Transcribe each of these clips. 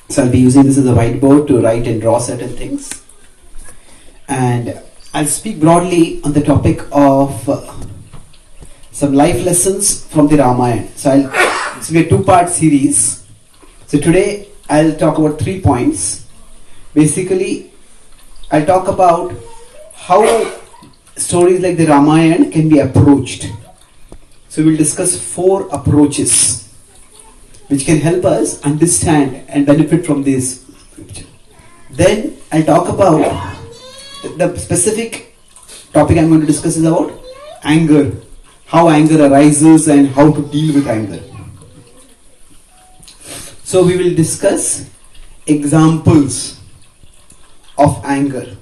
So I'll be using this as a whiteboard to write and draw certain things. And I'll speak broadly on the topic of some life lessons from the Ramayana. So this will be a two-part series. So today I'll talk about 3 points. Basically, I'll talk about how stories like the Ramayana can be approached. So we'll discuss 4 approaches which can help us understand and benefit from this scripture. Then I'll talk about the specific topic I'm going to discuss is about anger. How anger arises and how to deal with anger. So we will discuss examples of anger.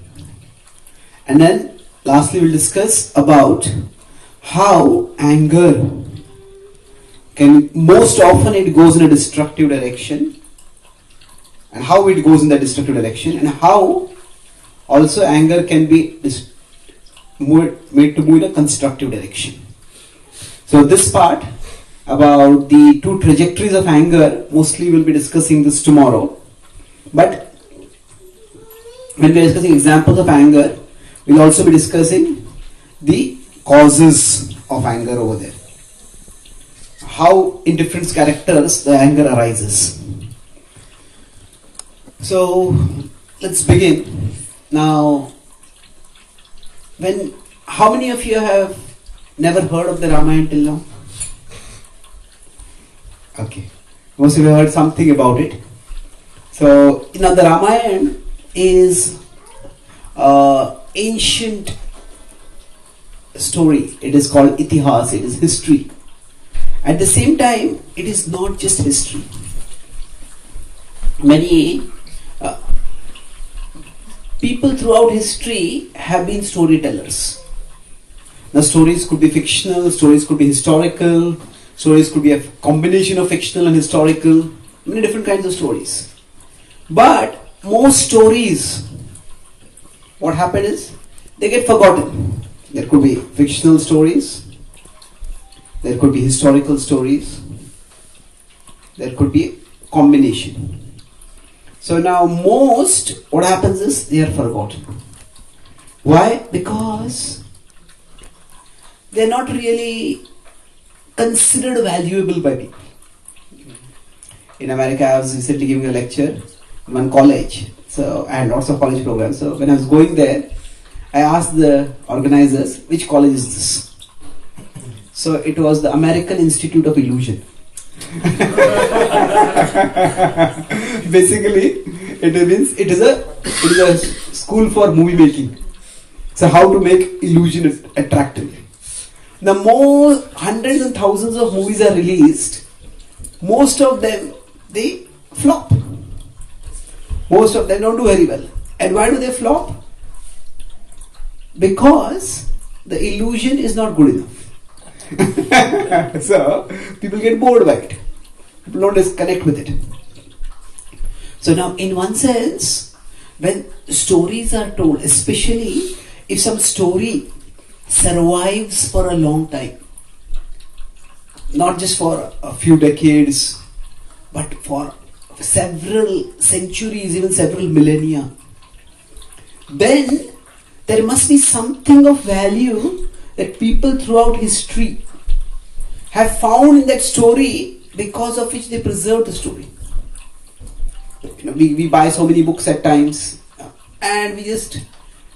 And then lastly we'll discuss about how anger can, most often it goes in a destructive direction, and how it goes in that destructive direction, and how also anger can be made to move in a constructive direction. So this part about the 2 trajectories of anger, mostly we'll be discussing this tomorrow. But when we're discussing examples of anger, we'll also be discussing the causes of anger over there. How in different characters the anger arises. So let's begin. Now, how many of you have never heard of the Ramayana till now? Okay. Most of you have heard something about it. So, the Ramayana is ancient story. It is called Itihas. It is history. At the same time, it is not just history. Many people throughout history have been storytellers. Now, stories could be fictional, stories could be historical, stories could be a combination of fictional and historical, many different kinds of stories. But most stories, what happens is, they get forgotten. There could be fictional stories, there could be historical stories, there could be a combination. So now what happens is, they are forgotten. Why? Because they are not really considered valuable by people. In America, I was recently giving a lecture in one college, and lots of college programs. So when I was going there, I asked the organizers, which college is this? So it was the American Institute of Illusion. Basically, it means it is a school for movie making. So how to make illusion attractive. The more hundreds and thousands of movies are released, most of them they flop. Most of them don't do very well. And why do they flop? Because the illusion is not good enough. So people get bored by it. People don't connect with it. So now, in one sense, when stories are told, especially if some story survives for a long time, not just for a few decades, but for several centuries, even several millennia, then there must be something of value that people throughout history have found in that story, because of which they preserve the story. We buy so many books at times, and we just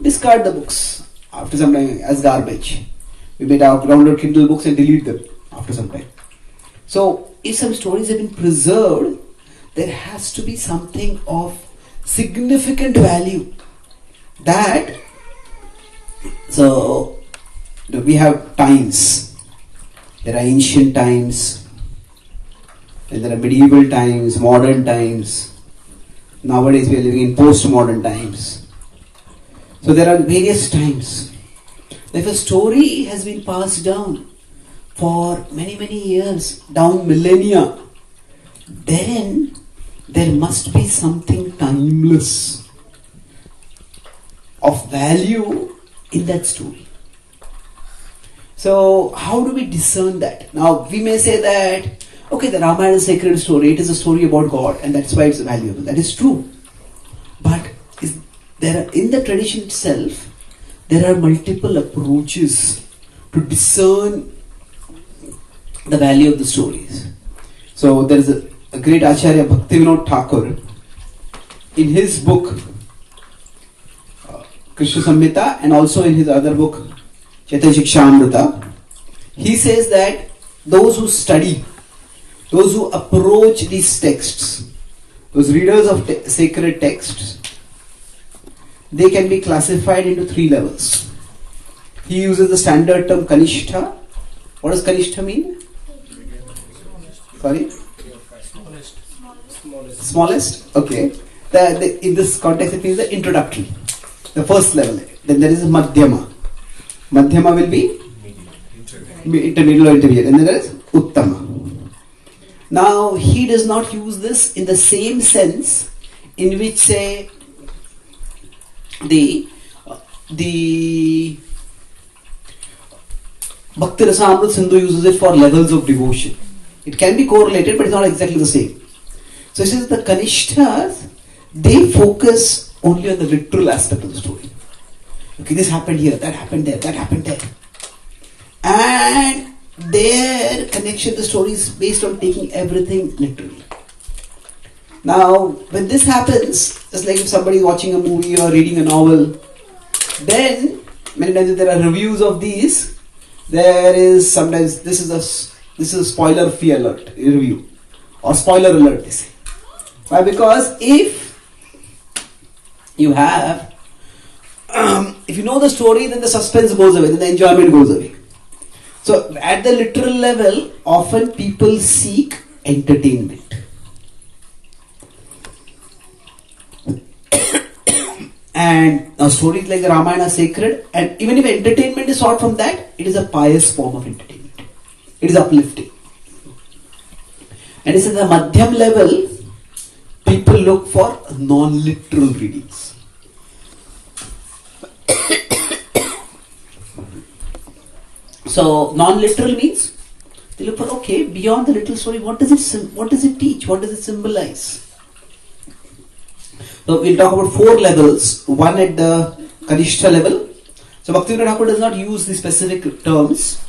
discard the books after some time as garbage. We may download Kindle books and delete them after some time. So if some stories have been preserved, there has to be something of significant value. So we have times. There are ancient times, and there are medieval times, modern times. Nowadays we are living in postmodern times. So there are various times. If a story has been passed down for many, many years, down millennia, then there must be something timeless of value in that story. So how do we discern that? Now we may say that okay, the Ramayana is a sacred story, it is a story about God, and that's why it's valuable. That is true. But in the tradition itself, there are multiple approaches to discern the value of the stories. So there is a great Acharya Bhakti Thakur. In his book Krishna Samhita, and also in his other book Chaitanya Charan, he says that those who study, those who approach these texts, those readers of sacred texts, they can be classified into 3 levels. He uses the standard term Kanishtha. What does Kanishtha mean? Sorry? Smallest? Okay. In this context, it means the introductory, the first level. Then there is Madhyama. Madhyama will be intermediate or intermediate. And then there is Uttama. Now, he does not use this in the same sense in which, say, the Bhakti Rasamrita Sindhu uses it for levels of devotion. It can be correlated, but it's not exactly the same. So he says the Kanishthas, they focus only on the literal aspect of the story. Okay, this happened here, that happened there, that happened there. And their connection to the story is based on taking everything literally. Now, when this happens, it's like if somebody is watching a movie or reading a novel, then many times if there are reviews of these, there is sometimes this is a spoiler free alert review or spoiler alert, they say. Why? Because if you have if you know the story, then the suspense goes away, then the enjoyment goes away. So at the literal level, often people seek entertainment. And stories like the Ramayana are sacred, and even if entertainment is sought from that, it is a pious form of entertainment. It is uplifting. And it's at the Madhyam level, people look for non-literal readings. So non-literal means they look for, okay, beyond the literal story, what does it teach? What does it symbolize? So we'll talk about 4 levels. One at the Kanishta level. So Bhaktivinoda Thakur does not use the specific terms,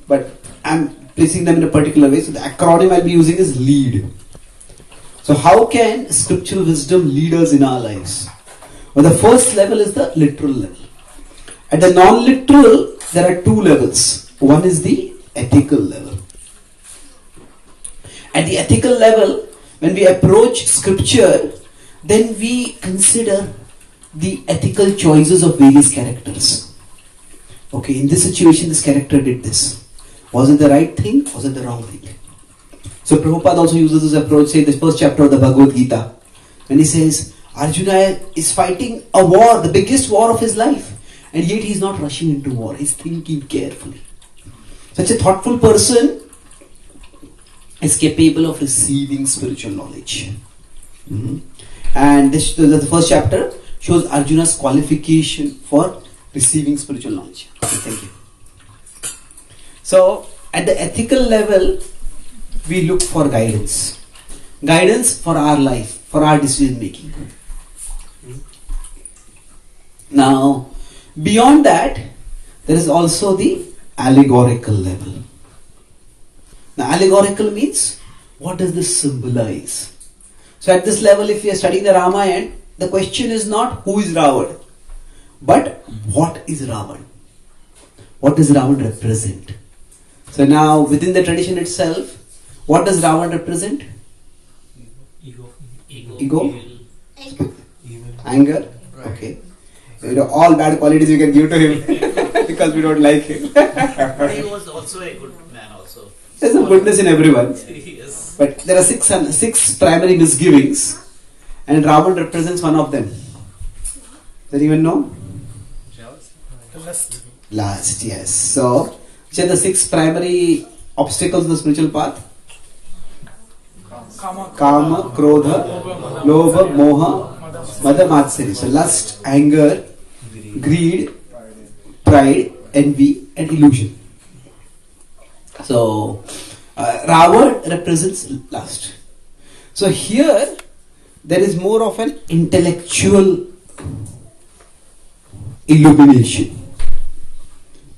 but I'm placing them in a particular way. So the acronym I'll be using is LEAD. So how can scriptural wisdom lead us in our lives? Well, the first level is the literal level. At the non-literal, there are 2 levels. One is the ethical level. At the ethical level, when we approach scripture, then we consider the ethical choices of various characters. Okay, in this situation, this character did this. Was it the right thing? Was it the wrong thing? So Prabhupada also uses this approach, say, this first chapter of the Bhagavad Gita, when he says, Arjuna is fighting a war, the biggest war of his life, and yet he is not rushing into war, he is thinking carefully. Such a thoughtful person is capable of receiving spiritual knowledge. And this, the first chapter shows Arjuna's qualification for receiving spiritual knowledge. Okay, thank you. So, at the ethical level, we look for guidance. Guidance for our life, for our decision making. Now, beyond that, there is also the allegorical level. Now, allegorical means, what does this symbolize? So at this level, if we are studying the Ramayana, the question is not who is Ravan, but what is Ravan? What does Ravan represent? So now, within the tradition itself, what does Ravan represent? Ego? Anger? Okay. All bad qualities we can give to him because we don't like him. He was also a good man also. There's some goodness in everyone. Yes. But there are six primary misgivings, and Ravan represents one of them. Does anyone know? Lust, yes. So, which are the 6 primary obstacles in the spiritual path? Kama, Krodha, Lobha, Moha, Mada, Matsari. So, lust, anger, greed, pride, envy, and illusion. So, Ravan represents lust. So here there is more of an intellectual illumination.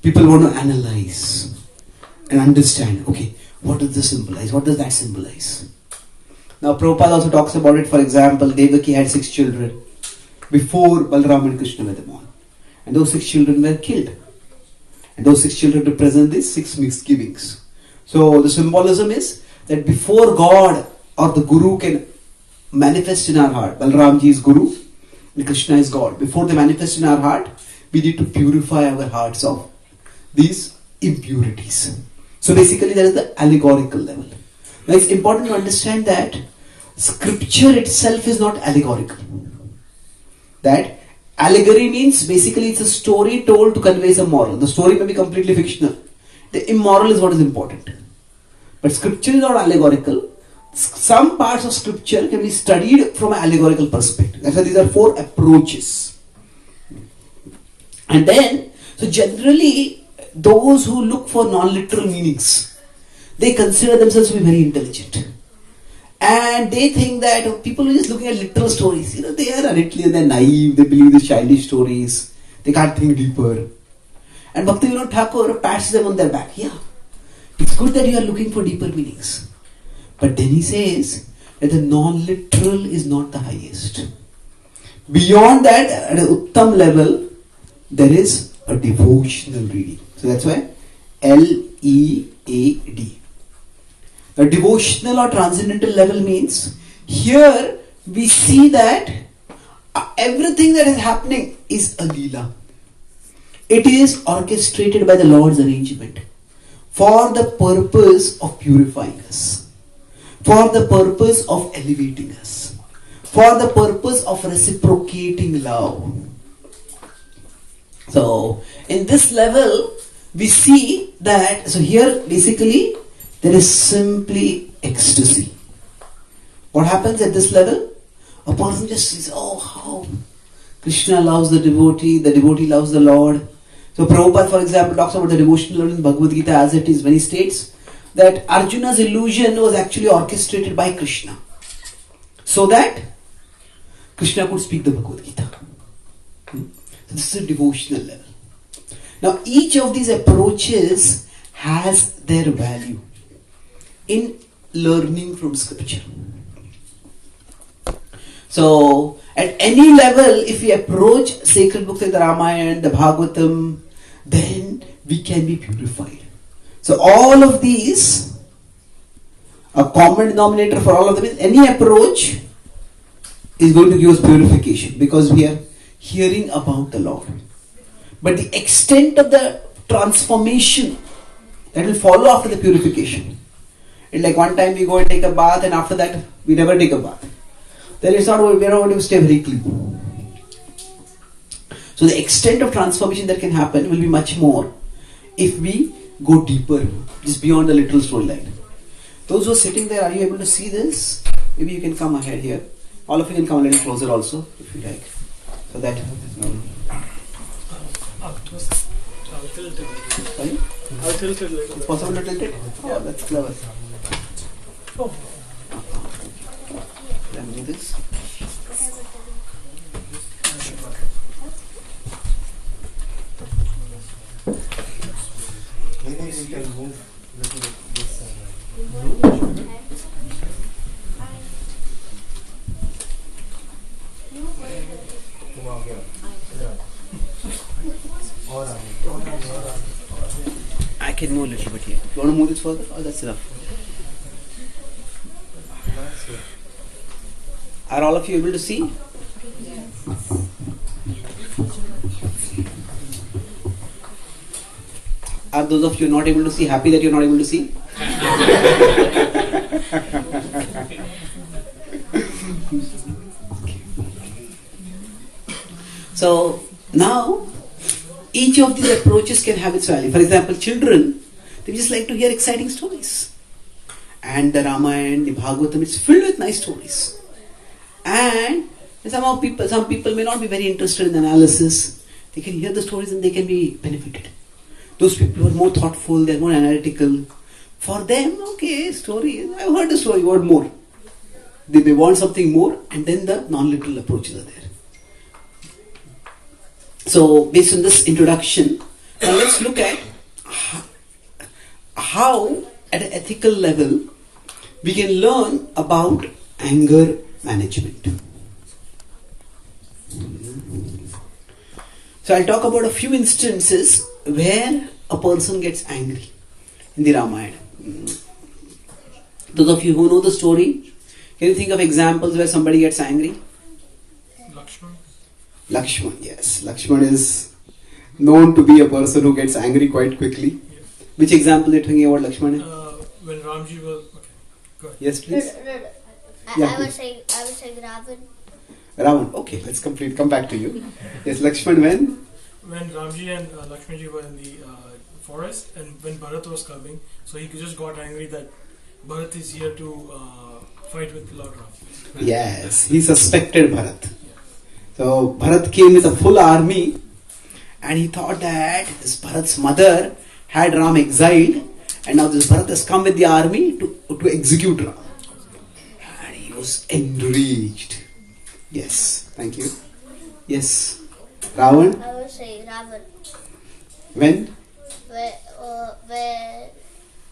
People want to analyze and understand, okay, what does this symbolize? What does that symbolize? Now Prabhupada also talks about it. For example, Devaki had 6 children before Balram and Krishna were born. And those 6 children were killed. And those 6 children represent these 6 misgivings. So the symbolism is that before God or the Guru can manifest in our heart, Balramji is Guru and Krishna is God. Before they manifest in our heart, we need to purify our hearts of these impurities. So basically there is the allegorical level. Now it's important to understand that scripture itself is not allegorical. That allegory means basically it's a story told to convey some moral. The story may be completely fictional. The immoral is what is important. But scripture is not allegorical. Some parts of scripture can be studied from an allegorical perspective. That's why these are 4 approaches. And then, so generally, those who look for non-literal meanings, they consider themselves to be very intelligent. And they think that people are just looking at literal stories. They are little, they're naive, they believe these childish stories, they can't think deeper. And Bhakti Vinod Thakur pats them on their back. Yeah, it's good that you are looking for deeper meanings. But then he says that the non-literal is not the highest. Beyond that, at an Uttam level, there is a devotional reading. So that's why L-E-A-D. A devotional or transcendental level means here we see that everything that is happening is a Leela. It is orchestrated by the Lord's arrangement for the purpose of purifying us, for the purpose of elevating us, for the purpose of reciprocating love. So in this level we see that, so here basically there is simply ecstasy. What happens at this level? A person just says, oh, how Krishna loves the devotee loves the Lord. So Prabhupada, for example, talks about the devotional level in Bhagavad Gita as it is when he states that Arjuna's illusion was actually orchestrated by Krishna so that Krishna could speak the Bhagavad Gita. So this is a devotional level. Now each of these approaches has their value in learning from scripture. So at any level, if we approach sacred books like the Ramayana, the Bhagavatam, then we can be purified. So all of these, a common denominator for all of them is any approach is going to give us purification because we are hearing about the Lord. But the extent of the transformation that will follow after the purification, it's like one time we go and take a bath and after that we never take a bath. Then it's not, we are not going to stay very clean. So the extent of transformation that can happen will be much more if we go deeper, just beyond the literal storyline. Those who are sitting there, are you able to see this? Maybe you can come ahead here. All of you can come a little closer also, if you like. So that... I'll tilt it. Sorry? I'll tilt it later. It's possible to tilt it? Oh, that's clever. Oh. Let me do this. Maybe we can move a little bit this I can move a little bit here. You want to move this further? Oh, that's enough. Are all of you able to see? Are those of you not able to see happy that you're not able to see? So now each of these approaches can have its value. For example, children, they just like to hear exciting stories. And the Ramayana, the Bhagavatam, it's filled with nice stories. And some people may not be very interested in analysis. They can hear the stories and they can be benefited. Those people who are more thoughtful, they are more analytical, For them, okay, story, I've heard the story, what more? They may want something more, and then the non-literal approaches are there. So, based on this introduction, now let's look at how, at an ethical level, we can learn about anger management. So, I'll talk about a few instances where a person gets angry in the Ramayana. Those of you who know the story, can you think of examples where somebody gets angry? Lakshman, yes. Lakshman is known to be a person who gets angry quite quickly. Yes. Which example are you thinking about Lakshman? When Ramji was... Okay, go ahead. Yes, please. I was saying Ravan. Ravan, okay, let's come back to you. Yes, Lakshman when? When Ramji and Lakshmanji were in the forest, and when Bharat was coming, so he just got angry that Bharat is here to fight with Lord Ram. Yes, he suspected Bharat. So Bharat came with a full army, and he thought that this Bharat's mother had Ram exiled, and now this Bharat has come with the army to execute Ram. And he was enraged. Yes, thank you. Yes, Ravan. I was saying Ravan. When?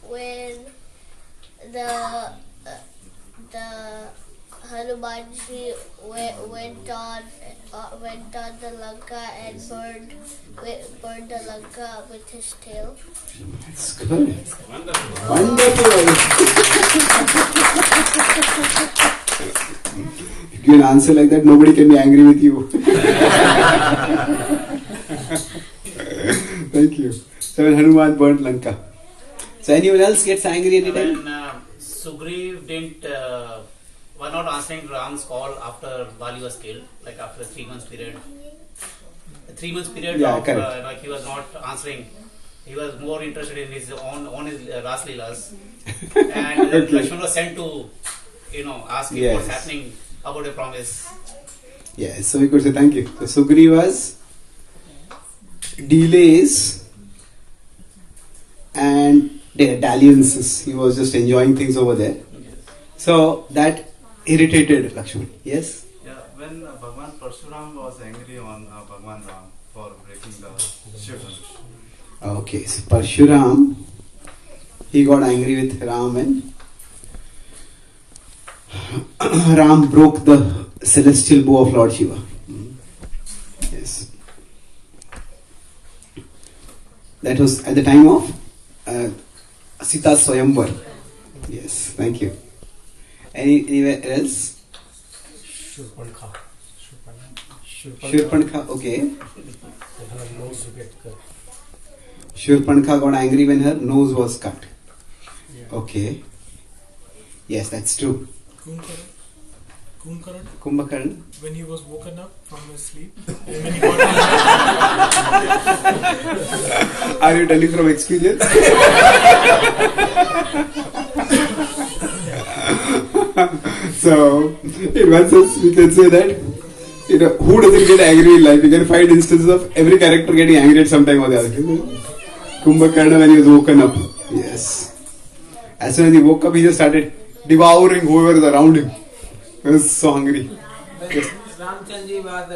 When the Hanumanji went on the Lanka and burned the Lanka with his tail. That's good. Wonderful. If you can answer like that, nobody can be angry with you. Thank you. So when Hanuman burnt Lanka. So anyone else gets angry anytime? When Sugriv were not answering Ram's call after Bali was killed, like after a 3 months period. A 3 months period Yeah, of correct. like he was not answering. He was more interested in his on his Ras Leelas. And then Okay. Lakshman was sent to ask him Yes. what's happening about a promise. Yes, so we could say thank you. So Sugriva's delays and their dalliances. He was just enjoying things over there. So that irritated Lakshman. Yes? Yeah, when Bhagwan Parshuram was angry on Bhagwan Ram for breaking the Shivanush. Okay, so Parshuram, he got angry with Ram and Ram broke the celestial bow of Lord Shiva. Yes. That was at the time of Sita Swayamvar. Yes, thank you. Anywhere else? Shurpankha, okay. Shurpankha got angry when her nose was cut. Okay. Yes, that's true. Kumbhakaran. When he was woken up from his sleep, and when he got Are you telling from experience? So, in one sense, we can say that who doesn't get angry in life? You can find instances of every character getting angry at some time or the other. Kumbhakarna when he was woken up. Yes. As soon as he woke up, he just started devouring whoever is around him. He was so hungry. When Ramchandji was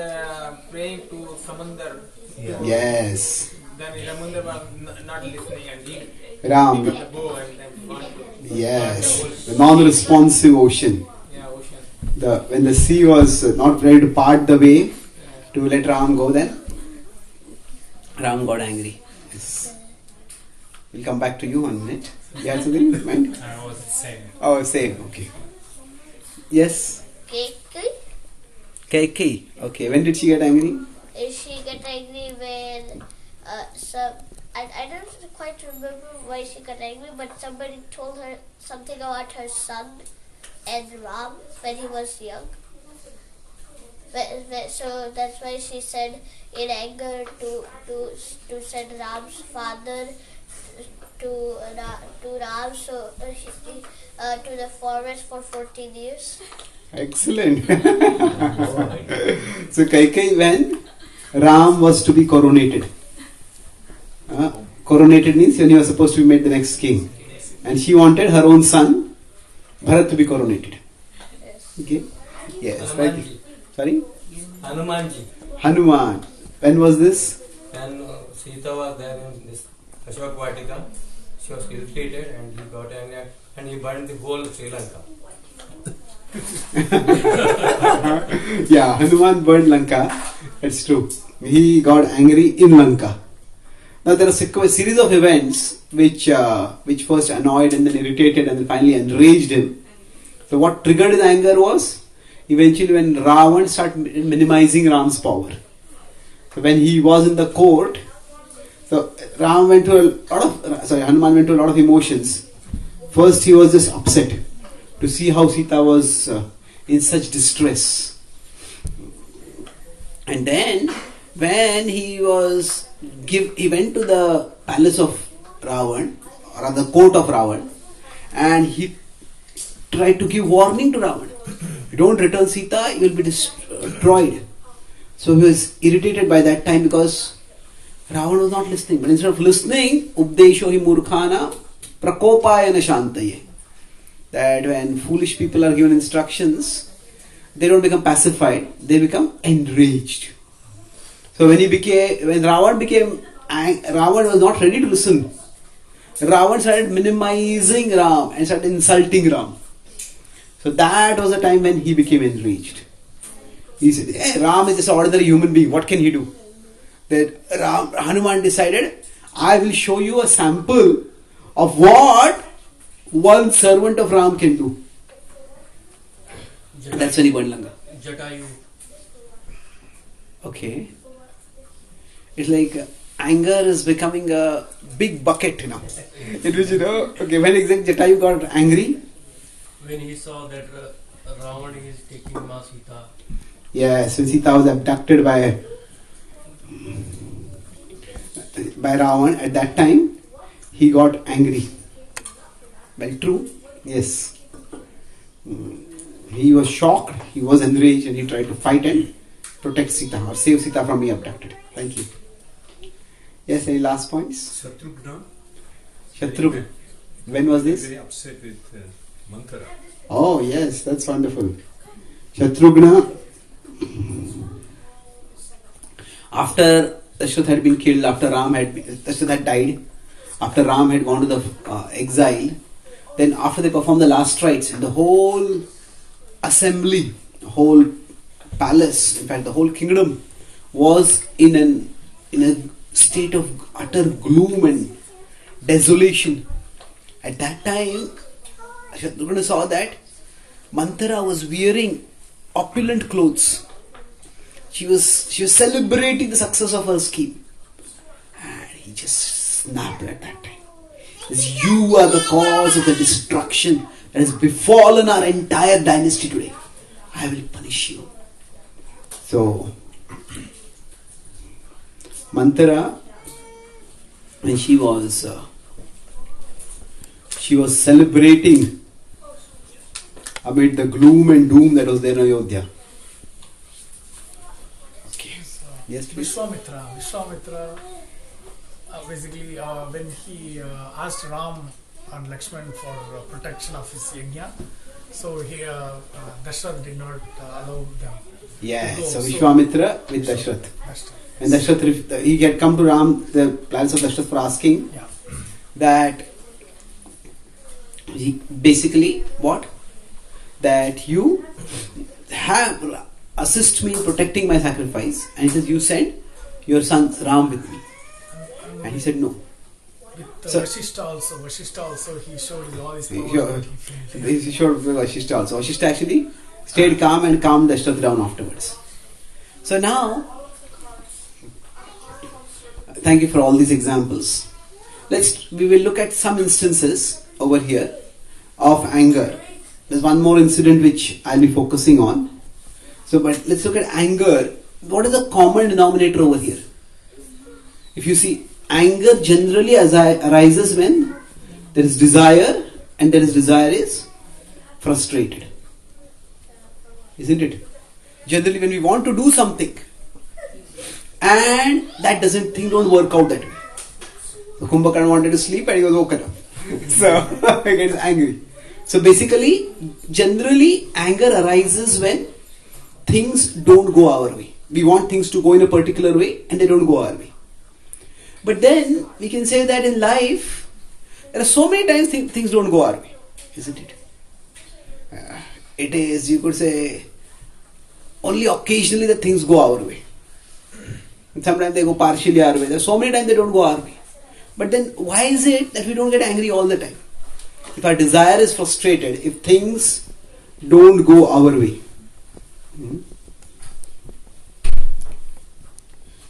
praying to Samandar, Yes. then Samandar was not listening and he Ram. got the bow and fought to Yes. The non-responsive ocean. ocean. When the sea was not ready to part the way to let Ram go, then Ram got angry. Yes. We'll come back to you 1 minute. You had something in mind? I was saying. Oh, same. Okay. Yes. Kaikeyi. Okay. When did she get angry? She got angry when I don't quite remember why she got angry, but somebody told her something about her son and Ram when he was young. So that's why she said in anger to send Ram's father to Ram, so to the forest for 14 years. Excellent. So Kaikeyi, when Ram was to be coronated. Coronated means when he was supposed to be made the next king. And she wanted her own son, Bharat, to be coronated. Okay? Yes. Right. Hanumanji. Sorry? Hanumanji. Hanuman. When was this? And Sita was there in this Ashok Vatika. She was irritated and he got angry and he burned the whole Sri Lanka. Yeah, Hanuman burned Lanka. It's true. He got angry in Lanka. Now there are a series of events which first annoyed and then irritated and then finally enraged him. So what triggered his anger was eventually when Ravan started minimizing Ram's power. So when he was in the court, so Hanuman went through a lot of emotions. First he was just upset to see how Sita was in such distress. And then when he went to the palace of Ravan, or the court of Ravan, and he tried to give warning to Ravan. If you don't return Sita, you will be destroyed. So he was irritated by that time because Ravan was not listening. But instead of listening, Updesho hi murkhana prakopayana shantaye. That when foolish people are given instructions, they don't become pacified, they become enraged. So when Ravan was not ready to listen. Ravan started minimizing Ram and started insulting Ram. So that was the time when he became enraged. He said, hey, Ram is just an ordinary human being, what can he do? That Hanuman decided, I will show you a sample of what one servant of Ram can do. And that's when he burned Lanka. Jatayu. Okay. It's like anger is becoming a big bucket now. In which, okay, when exactly Jatayu got angry? When he saw that Ravan is taking Ma Sita. Yes, when Sita was abducted by Ravan, at that time, he got angry. Well, true? Yes. He was shocked, he was enraged, and he tried to fight and protect Sita or save Sita from being abducted. Thank you. Yes, any last points? Shatrugna. When was this? Very upset with Manthara. Oh, yes, that's wonderful. Shatrugna, after Dashrath had been killed, after Dashrath had died, after Ram had gone to the exile, then after they performed the last rites, the whole assembly, the whole palace, in fact the whole kingdom was in a state of utter gloom and desolation. At that time, Shatrugna saw that Manthara was wearing opulent clothes. She was celebrating the success of her scheme. And he just snapped at that time. Says, you are the cause of the destruction that has befallen our entire dynasty today. I will punish you. So, Manthara, when she was celebrating amid the gloom and doom that was there in Ayodhya. Okay. Yes, please. Vishwamitra, basically when he asked Ram and Lakshman for protection of his yajna, so he Dashrath did not allow them. Yes, so Vishwamitra with Dashrath. And Dashrath, he had come to Ram, the plans of Dashrath, for asking that he basically what? That you have assist me in protecting my sacrifice. And he says, you send your son Ram with me. And he said no. With So- Vashishta also, he showed all his power. Sure. He showed Vashishta also. Vashishta actually stayed calm and calmed Dashrath down afterwards. So now, thank you for all these examples. We will look at some instances over here of anger. There's one more incident which I'll be focusing on. So, but let's look at anger. What is the common denominator over here? If you see, anger generally arises when there is desire, and there is desire is frustrated. Isn't it? Generally when we want to do something and that thing don't work out that way. So Kumbhakarna wanted to sleep and he was woken up. So he gets angry. So basically, generally, anger arises when things don't go our way. We want things to go in a particular way and they don't go our way. But then we can say that in life, there are so many times things don't go our way, isn't it? It is, you could say, only occasionally that things go our way. Sometimes they go partially our way. There are so many times they don't go our way. But then why is it that we don't get angry all the time? If our desire is frustrated, if things don't go our way,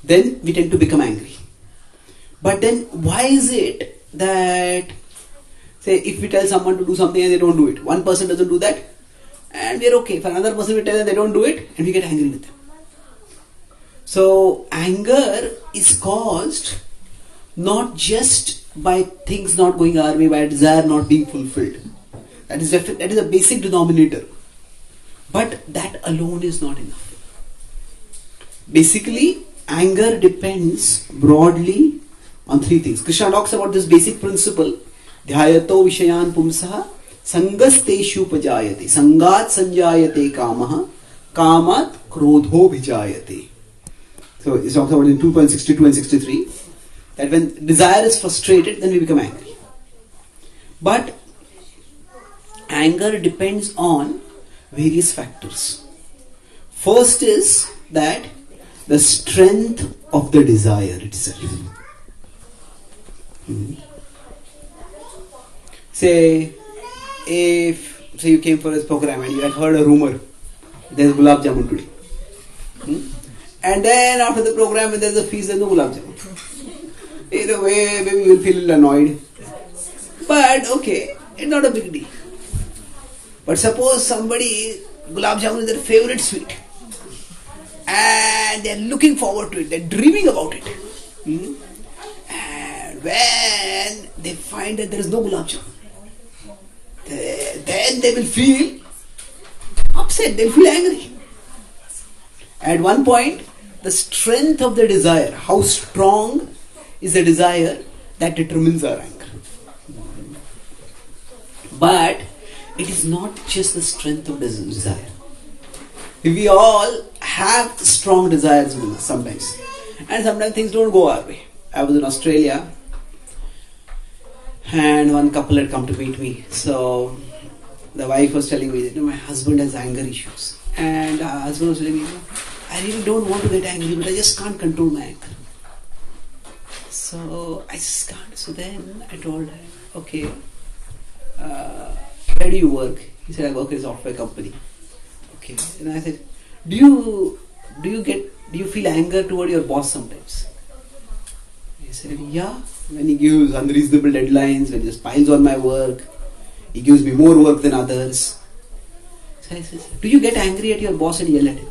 then we tend to become angry. But then why is it that, say, if we tell someone to do something and they don't do it, one person doesn't do that, and we're okay. For another person we tell them they don't do it, and we get angry with them. So anger is caused not just by things not going our way, by a desire not being fulfilled. That is a basic denominator. But that alone is not enough. Basically, anger depends broadly on three things. Krishna talks about this basic principle. Dhyayato vishayan pumsaha sangasteshu pajayate sangat sanjayate kamaha kamat krodho vijayate. So it talks about in 2.62 and 63 that when desire is frustrated, then we become angry. But anger depends on various factors. First is that the strength of the desire itself. Say you came for this program and you had heard a rumor, there's gulab jamun today. And then after the program, when there's a feast, there's no gulab jamun. Either way, maybe you'll feel a little annoyed. But okay, it's not a big deal. But suppose somebody, gulab jamun is their favorite sweet. And they're looking forward to it, they're dreaming about it. And when they find that there is no gulab jamun, then they will feel upset, they'll feel angry. At one point, the strength of the desire, how strong is the desire, that determines our anger. But it is not just the strength of desire. We all have strong desires within us sometimes. And sometimes things don't go our way. I was in Australia and one couple had come to meet me. So the wife was telling me that my husband has anger issues. And her husband was telling me, I really don't want to get angry, but I just can't control my anger. So I just can't. So then I told her, okay, where do you work? He said, I work in a software company. Okay. And I said, do you feel anger toward your boss sometimes? He said, yeah. When he gives unreasonable deadlines, when he just piles on my work, he gives me more work than others. So I said, do you get angry at your boss and yell at him?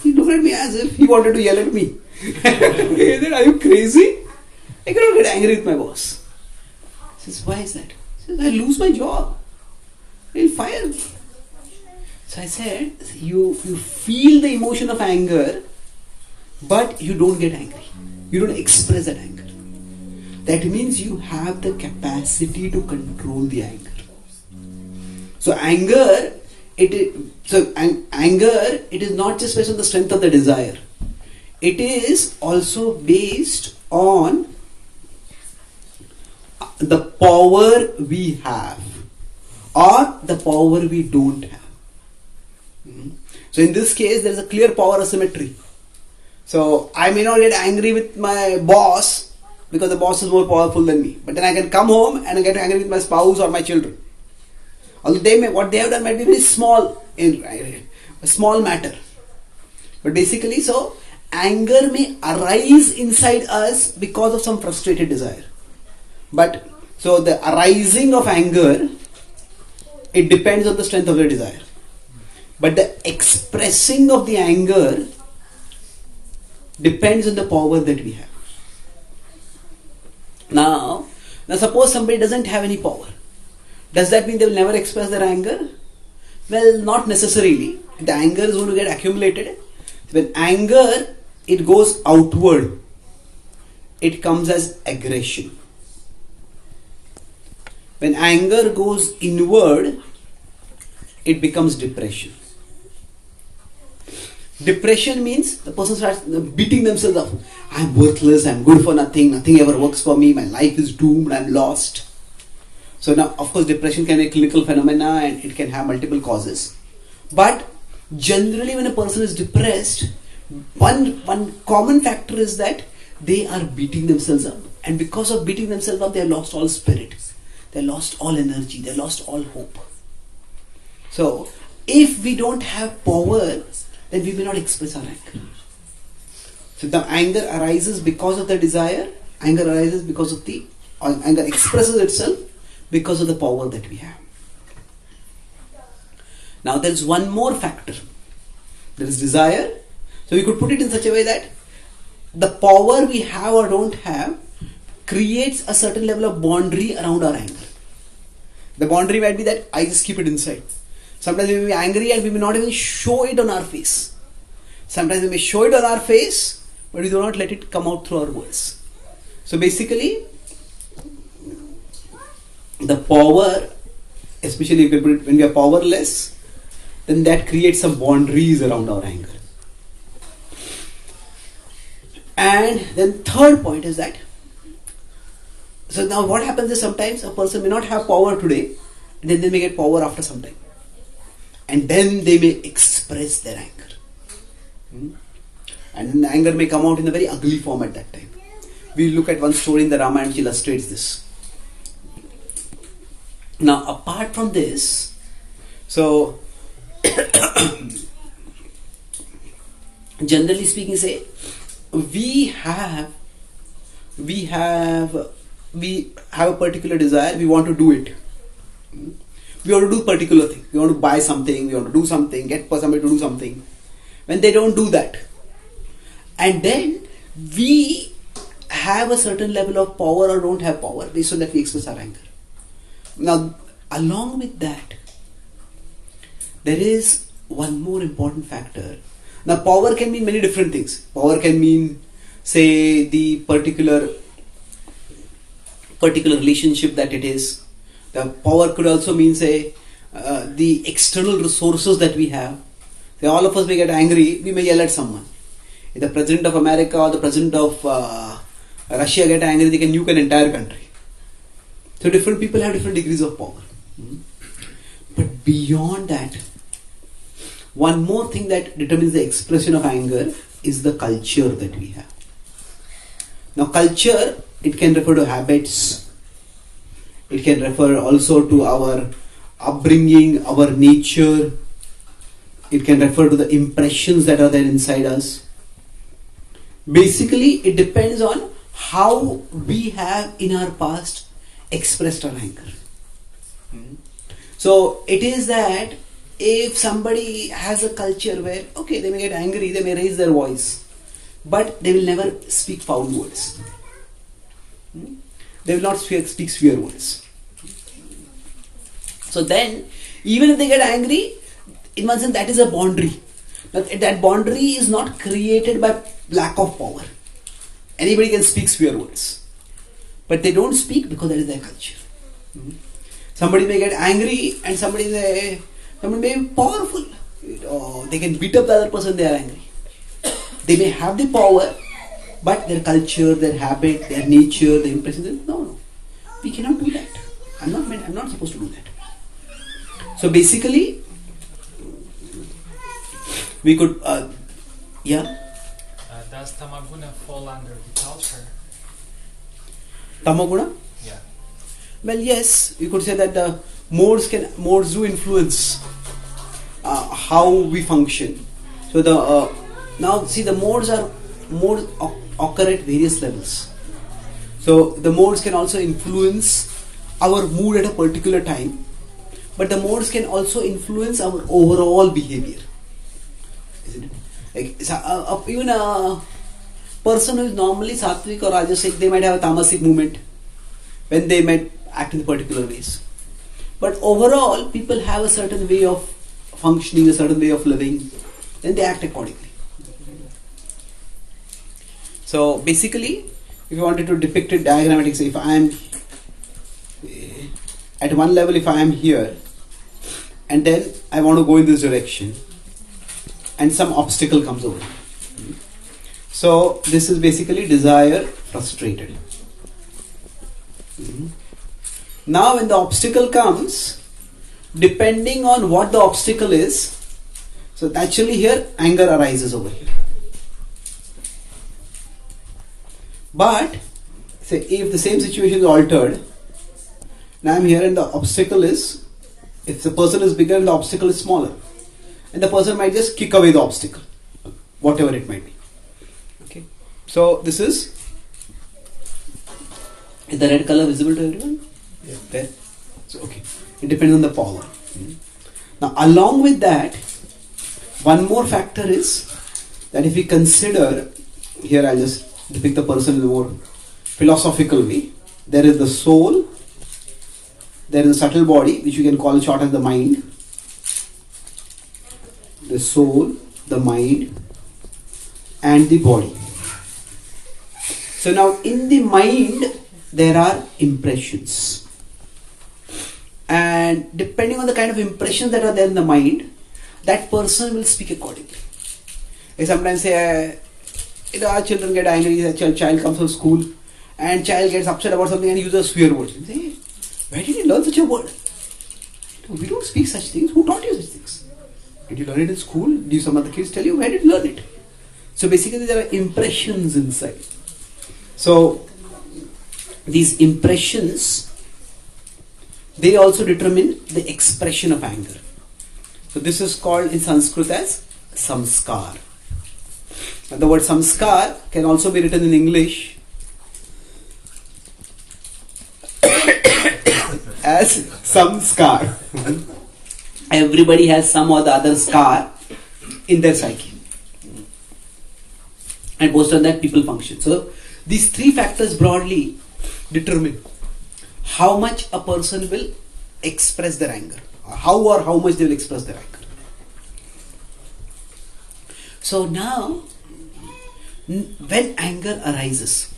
He looked at me as if he wanted to yell at me. He said, are you crazy? I cannot get angry with my boss. He says, why is that? He says, I lose my job. He'll fire me. So I said, you feel the emotion of anger, but you don't get angry. You don't express that anger. That means you have the capacity to control the anger. So anger, it is not just based on the strength of the desire. It is also based on the power we have or the power we don't have. So in this case, there is a clear power asymmetry. So I may not get angry with my boss because the boss is more powerful than me. But then I can come home and I get angry with my spouse or my children. Although what they have done might be very small, a small matter. But basically, so anger may arise inside us because of some frustrated desire. But so the arising of anger, it depends on the strength of the desire. But the expressing of the anger depends on the power that we have. Now suppose somebody doesn't have any power. Does that mean they will never express their anger? Well, not necessarily. The anger is going to get accumulated. When anger, it goes outward. It comes as aggression. When anger goes inward, it becomes depression. Depression means the person starts beating themselves up. I'm worthless, I'm good for nothing, nothing ever works for me, my life is doomed, I'm lost. So now, of course, depression can be a clinical phenomena and it can have multiple causes. But generally when a person is depressed, one common factor is that they are beating themselves up. And because of beating themselves up, they have lost all spirit. They lost all energy. They lost all hope. So, if we don't have power, then we may not express our anger. So, the anger arises because of the desire. Anger arises because of anger expresses itself because of the power that we have. Now, there is one more factor. There is desire. So, we could put it in such a way that the power we have or don't have creates a certain level of boundary around our anger. The boundary might be that I just keep it inside. Sometimes we may be angry and we may not even show it on our face. Sometimes we may show it on our face, but we do not let it come out through our words. So basically, the power, especially if we put it, when we are powerless, then that creates some boundaries around our anger. And then third point is that, so now what happens is sometimes a person may not have power today, and then they may get power after some time. And then they may express their anger. And then the anger may come out in a very ugly form at that time. We look at one story in the Ramayana which illustrates this. Now apart from this, so generally speaking, say, we have a particular desire, we want to do it. We want to do a particular thing. We want to buy something, we want to do something, get somebody to do something. When they don't do that, and then we have a certain level of power or don't have power based on that we express our anger. Now, along with that, there is one more important factor. Now, power can mean many different things. Power can mean, say, the particular relationship that it is. The power could also mean, say, the external resources that we have. Say, all of us may get angry, we may yell at someone. If the President of America or the President of Russia get angry, they can nuke an entire country. So different people have different degrees of power. But beyond that, one more thing that determines the expression of anger is the culture that we have. Now culture, it can refer to habits. It can refer also to our upbringing, our nature. It can refer to the impressions that are there inside us. Basically, it depends on how we have in our past expressed our anger. So, it is that if somebody has a culture where, okay, they may get angry, they may raise their voice, but they will never speak foul words. They will not speak swear words. So then, even if they get angry, in one sense that is a boundary. That boundary is not created by lack of power. Anybody can speak swear words. But they don't speak because that is their culture. Somebody may get angry and somebody may be powerful. They can beat up the other person, they are angry. They may have the power, but their culture, their habit, their nature, their impressions, no. We cannot do that. I'm not supposed to do that. So basically, we could, Does Tamaguna fall under the culture? Tamaguna? Yeah. Well, yes, you could say that the modes do influence how we function. So now see, the modes occur at various levels. So the modes can also influence our mood at a particular time, but the modes can also influence our overall behavior, isn't it? Like even a person who is normally sattvic or rajasic, they might have a tamasic movement when they might act in particular ways. But overall, people have a certain way of functioning, a certain way of living, then they act accordingly. So basically, if you wanted to depict it diagrammatically, say if I am at one level, if I am here and then I want to go in this direction and some obstacle comes over. So this is basically desire frustrated. Now when the obstacle comes, depending on what the obstacle is, so naturally here anger arises over here. But say if the same situation is altered, now I am here and the obstacle is, if the person is bigger and the obstacle is smaller, and the person might just kick away the obstacle, whatever it might be. Okay. So this is the red color visible to everyone? Yeah. There. So okay. It depends on the power. Now along with that, one more factor is that if we consider, here I'll just depict the person in a more philosophical way. There is the soul, there is a subtle body, which you can call short as the mind. The soul, the mind, and the body. So now in the mind, there are impressions. And depending on the kind of impressions that are there in the mind, that person will speak accordingly. I sometimes say, our children get angry, a child comes from school, and child gets upset about something and uses a swear word. Say, hey, where did you learn such a word? We don't speak such things. Who taught you such things? Did you learn it in school? Did some other kids tell you? Where did you learn it? So basically there are impressions inside. So these impressions, they also determine the expression of anger. So this is called in Sanskrit as samskar. And the word samskar can also be written in English as samskar. Everybody has some or the other scar in their psyche. And based on that people function. So these three factors broadly determine how much a person will express their anger. How much they will express their anger. So now, when anger arises,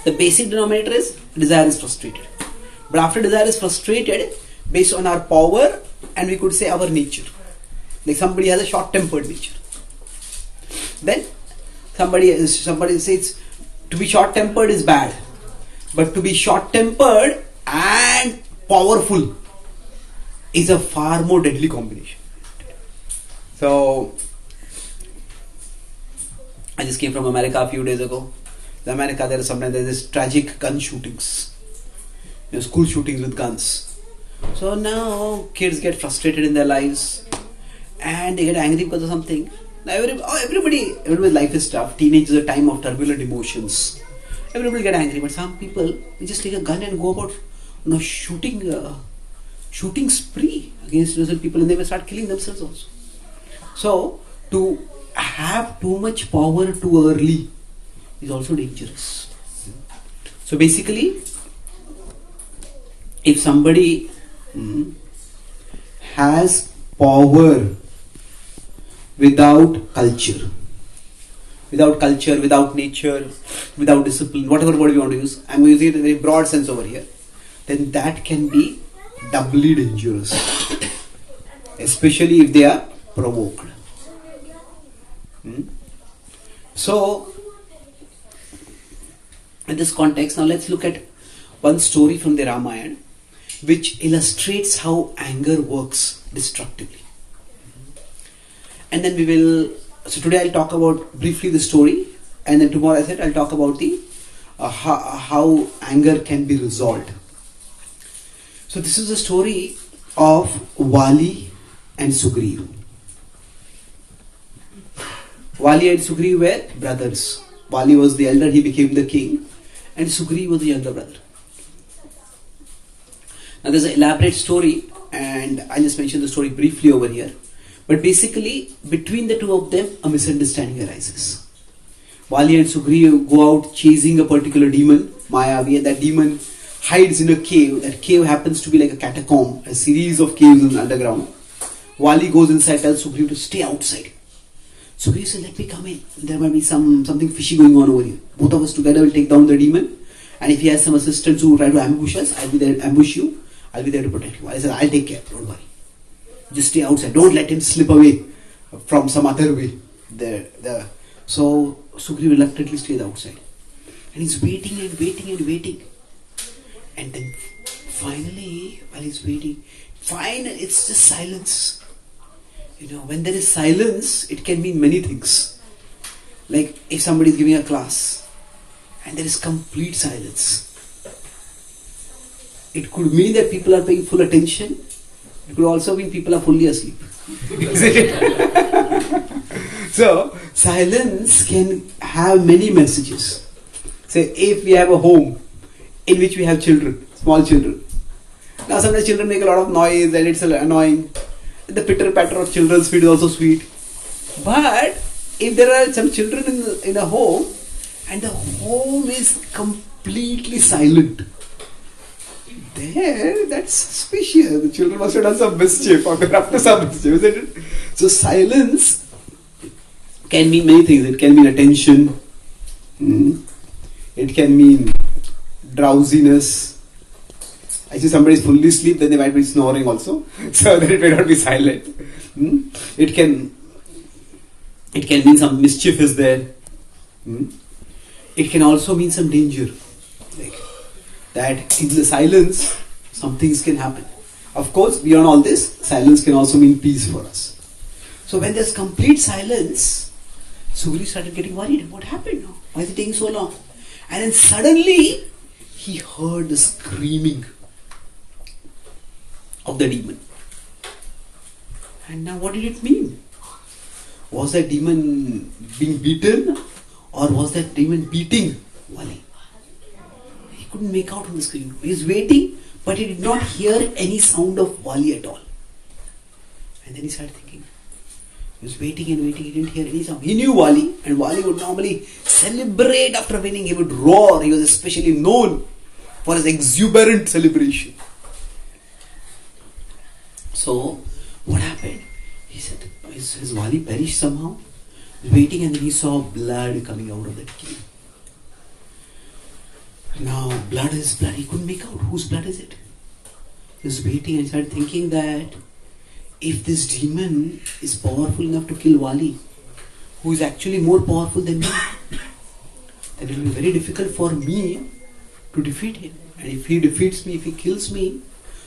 the basic denominator is desire is frustrated. But after desire is frustrated, based on our power and we could say our nature. Like somebody has a short-tempered nature. Then somebody says to be short-tempered is bad. But to be short-tempered and powerful is a far more deadly combination. So, I just came from America a few days ago. In America, there are this tragic gun shootings. School shootings with guns. So now kids get frustrated in their lives and they get angry because of something. Now everybody's life is tough. Teenage is a time of turbulent emotions. Everybody get angry, but some people they just take a gun and go about shooting spree against innocent people, and they may start killing themselves also. So to have too much power too early is also dangerous. So basically, if somebody has power without culture, without nature, without discipline, whatever word we want to use, I'm using it in a very broad sense over here, then that can be doubly dangerous, especially if they are provoked. So, in this context, now let's look at one story from the Ramayana which illustrates how anger works destructively. And then so today I'll talk about briefly the story, and then tomorrow I'll talk about the how anger can be resolved. So this is the story of Vali and Sugriv. Vali and Sugriv were brothers. Vali was the elder, he became the king, and Sugriv was the younger brother. Now there's an elaborate story, and I'll just mention the story briefly over here. But basically, between the two of them, a misunderstanding arises. Vali and Sugriv go out chasing a particular demon, Mayavi, and that demon hides in a cave. That cave happens to be like a catacomb, a series of caves in the underground. Vali goes inside, tells Sugriv to stay outside. Sugriv says, let me come in. There might be something fishy going on over here. Both of us together will take down the demon And if he has some assistants who try to ambush us, I'll be there to ambush you. I'll be there to protect you. I said, I'll take care. Don't worry. Just stay outside. Don't let him slip away from some other way. So Sugriv reluctantly stayed outside. And he's waiting and waiting and waiting. And then finally, while he's waiting, it's just silence. When there is silence, it can mean many things. Like if somebody is giving a class and there is complete silence, it could mean that people are paying full attention. It could also mean people are fully asleep. So, silence can have many messages. Say, if we have a home in which we have children, small children. Now, sometimes children make a lot of noise and it's annoying. The pitter patter of children's feet is also sweet. But if there are some children in a home and the home is completely silent, there, that's suspicious. The children must have done some mischief or they're up to some mischief, isn't it? So silence can mean many things. It can mean attention. It can mean drowsiness. Actually, somebody is fully asleep, then they might be snoring also. So then it may not be silent. It can mean some mischief is there. It can also mean some danger. Like that in the silence, some things can happen. Of course, beyond all this, silence can also mean peace for us. So when there's complete silence, Sugriv started getting worried. What happened? Why is it taking so long? And then suddenly, he heard the screaming of the demon. And now what did it mean? Was that demon being beaten? Or was that demon beating Wali? He couldn't make out on the screen. He was waiting, but he did not hear any sound of Wali at all. And then he started thinking. He was waiting and waiting, he didn't hear any sound. He knew Wali, and Wali would normally celebrate after winning. He would roar. He was especially known for his exuberant celebration. So, what happened? He said, his Wali perished somehow. He was waiting and then he saw blood coming out of that cave. Now, blood is blood. He couldn't make out whose blood is it. He was waiting and started thinking that if this demon is powerful enough to kill Wali, who is actually more powerful than me, then it will be very difficult for me to defeat him. And if he defeats me, if he kills me,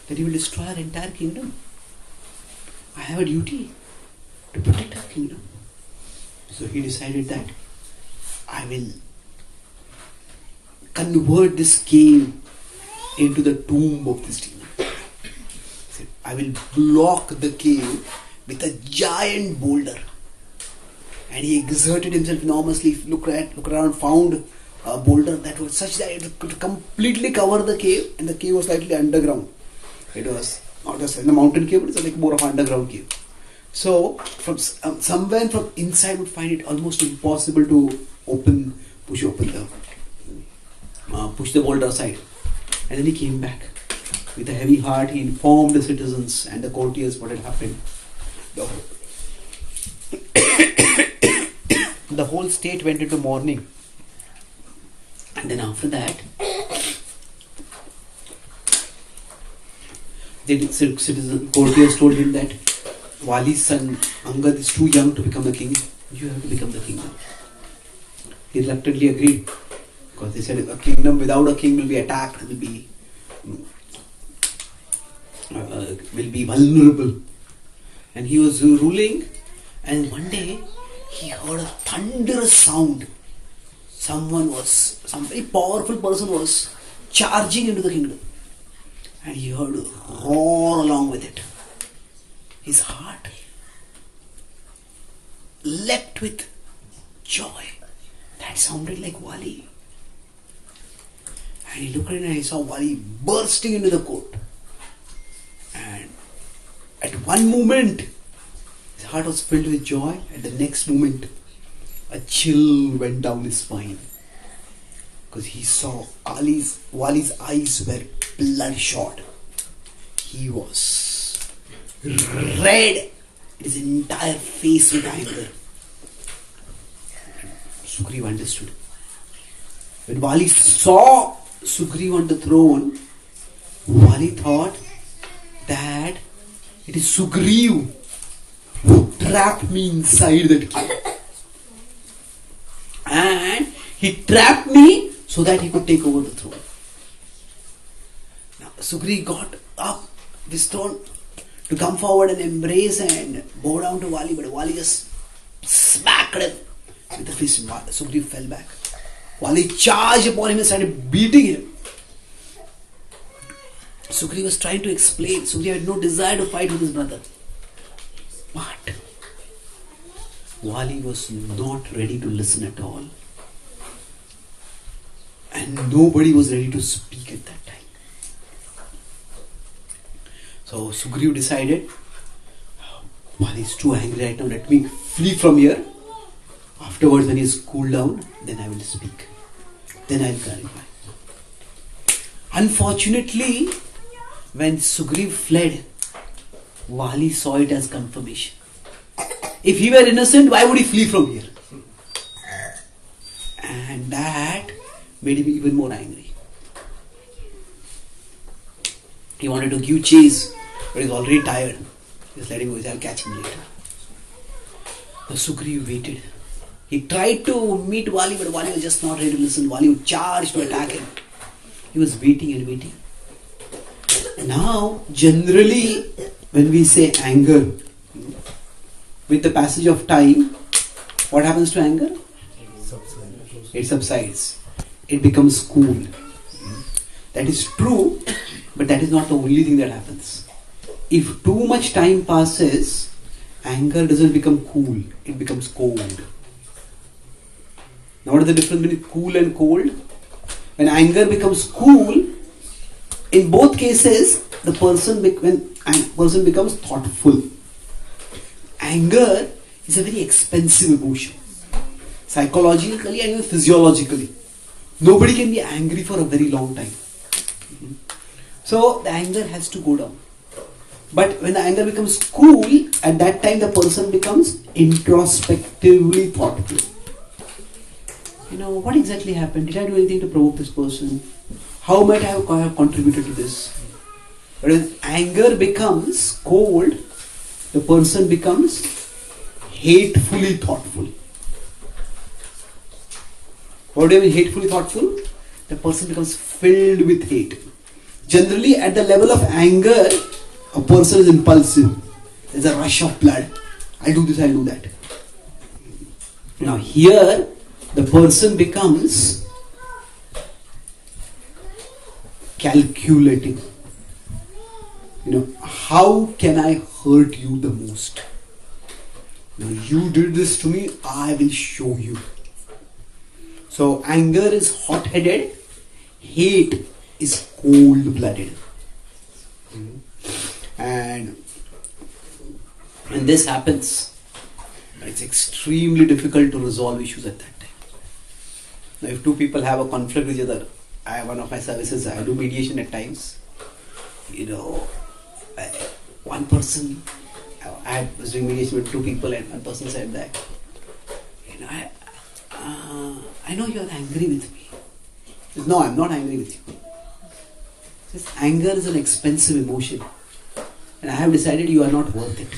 then he will destroy our entire kingdom. I have a duty to protect our kingdom. So he decided that I will convert this cave into the tomb of this demon. I will block the cave with a giant boulder. And he exerted himself enormously. Looked around, found a boulder that was such that it could completely cover the cave, and the cave was slightly underground. It was not just in the mountain cave, but it's like more of an underground cave. So from somewhere from inside would find it almost impossible to push the boulder aside. And then he came back. With a heavy heart, he informed the citizens and the courtiers what had happened. The whole state went into mourning. And then after that, the courtiers told him that Wali's son Angad is too young to become the king. You have to become the king. He reluctantly agreed. Because they said a kingdom without a king will be attacked, will be vulnerable. And he was ruling, and one day he heard a thunderous sound. Some very powerful person was charging into the kingdom. And he heard a roar along with it. His heart leapt with joy. That sounded like Wali. And he looked at it and he saw Wali bursting into the court. And at one moment, his heart was filled with joy. At the next moment, a chill went down his spine. Because he saw Wali's eyes were bloodshot. He was red. His entire face with anger. Sugriv understood. When Wali saw Sugriv on the throne, Vali thought that it is Sugriv who trapped me inside that cave. And he trapped me so that he could take over the throne. Now Sugriv got up his throne to come forward and embrace and bow down to Vali, but Vali just smacked him with the fist. Sugriv fell back. Vali charged upon him and started beating him. Sugriv was trying to explain. Sugriv had no desire to fight with his brother. But Vali was not ready to listen at all. And nobody was ready to speak at that time. So Sugriv decided, Vali is too angry right now, let me flee from here. Afterwards, when he is cooled down, then I will speak. Then I will clarify. Unfortunately, when Sugriv fled, Vali saw it as confirmation. If he were innocent, why would he flee from here? And that made him even more angry. He wanted to give chase, but he was already tired. Just let him go, I'll catch him later. The Sugriv waited. He tried to meet Vali, but Vali was just not ready to listen. Vali would charge to attack him. He was waiting and waiting. Now, generally, when we say anger, with the passage of time, what happens to anger? It subsides. It becomes cool. That is true, but that is not the only thing that happens. If too much time passes, anger doesn't become cool, it becomes cold. Now what is the difference between cool and cold? When anger becomes cool, in both cases, when a person becomes thoughtful. Anger is a very expensive emotion. Psychologically and even physiologically. Nobody can be angry for a very long time. So the anger has to go down. But when the anger becomes cool, at that time the person becomes introspectively thoughtful. What exactly happened? Did I do anything to provoke this person? How might I have contributed to this? But when anger becomes cold, the person becomes hatefully thoughtful. What do you mean hatefully thoughtful? The person becomes filled with hate. Generally, at the level of anger, a person is impulsive. There's a rush of blood. I'll do this, I'll do that. Now here, the person becomes calculating. How can I hurt you the most? You did this to me, I will show you. So anger is hot-headed, hate is cold-blooded. And when this happens, it's extremely difficult to resolve issues at that time. Now if two people have a conflict with each other, one of my services, I do mediation at times. One person, I was doing mediation with two people and one person said that, I know you are angry with me. He says, no, I'm not angry with you. He says, anger is an expensive emotion and I have decided you are not worth it.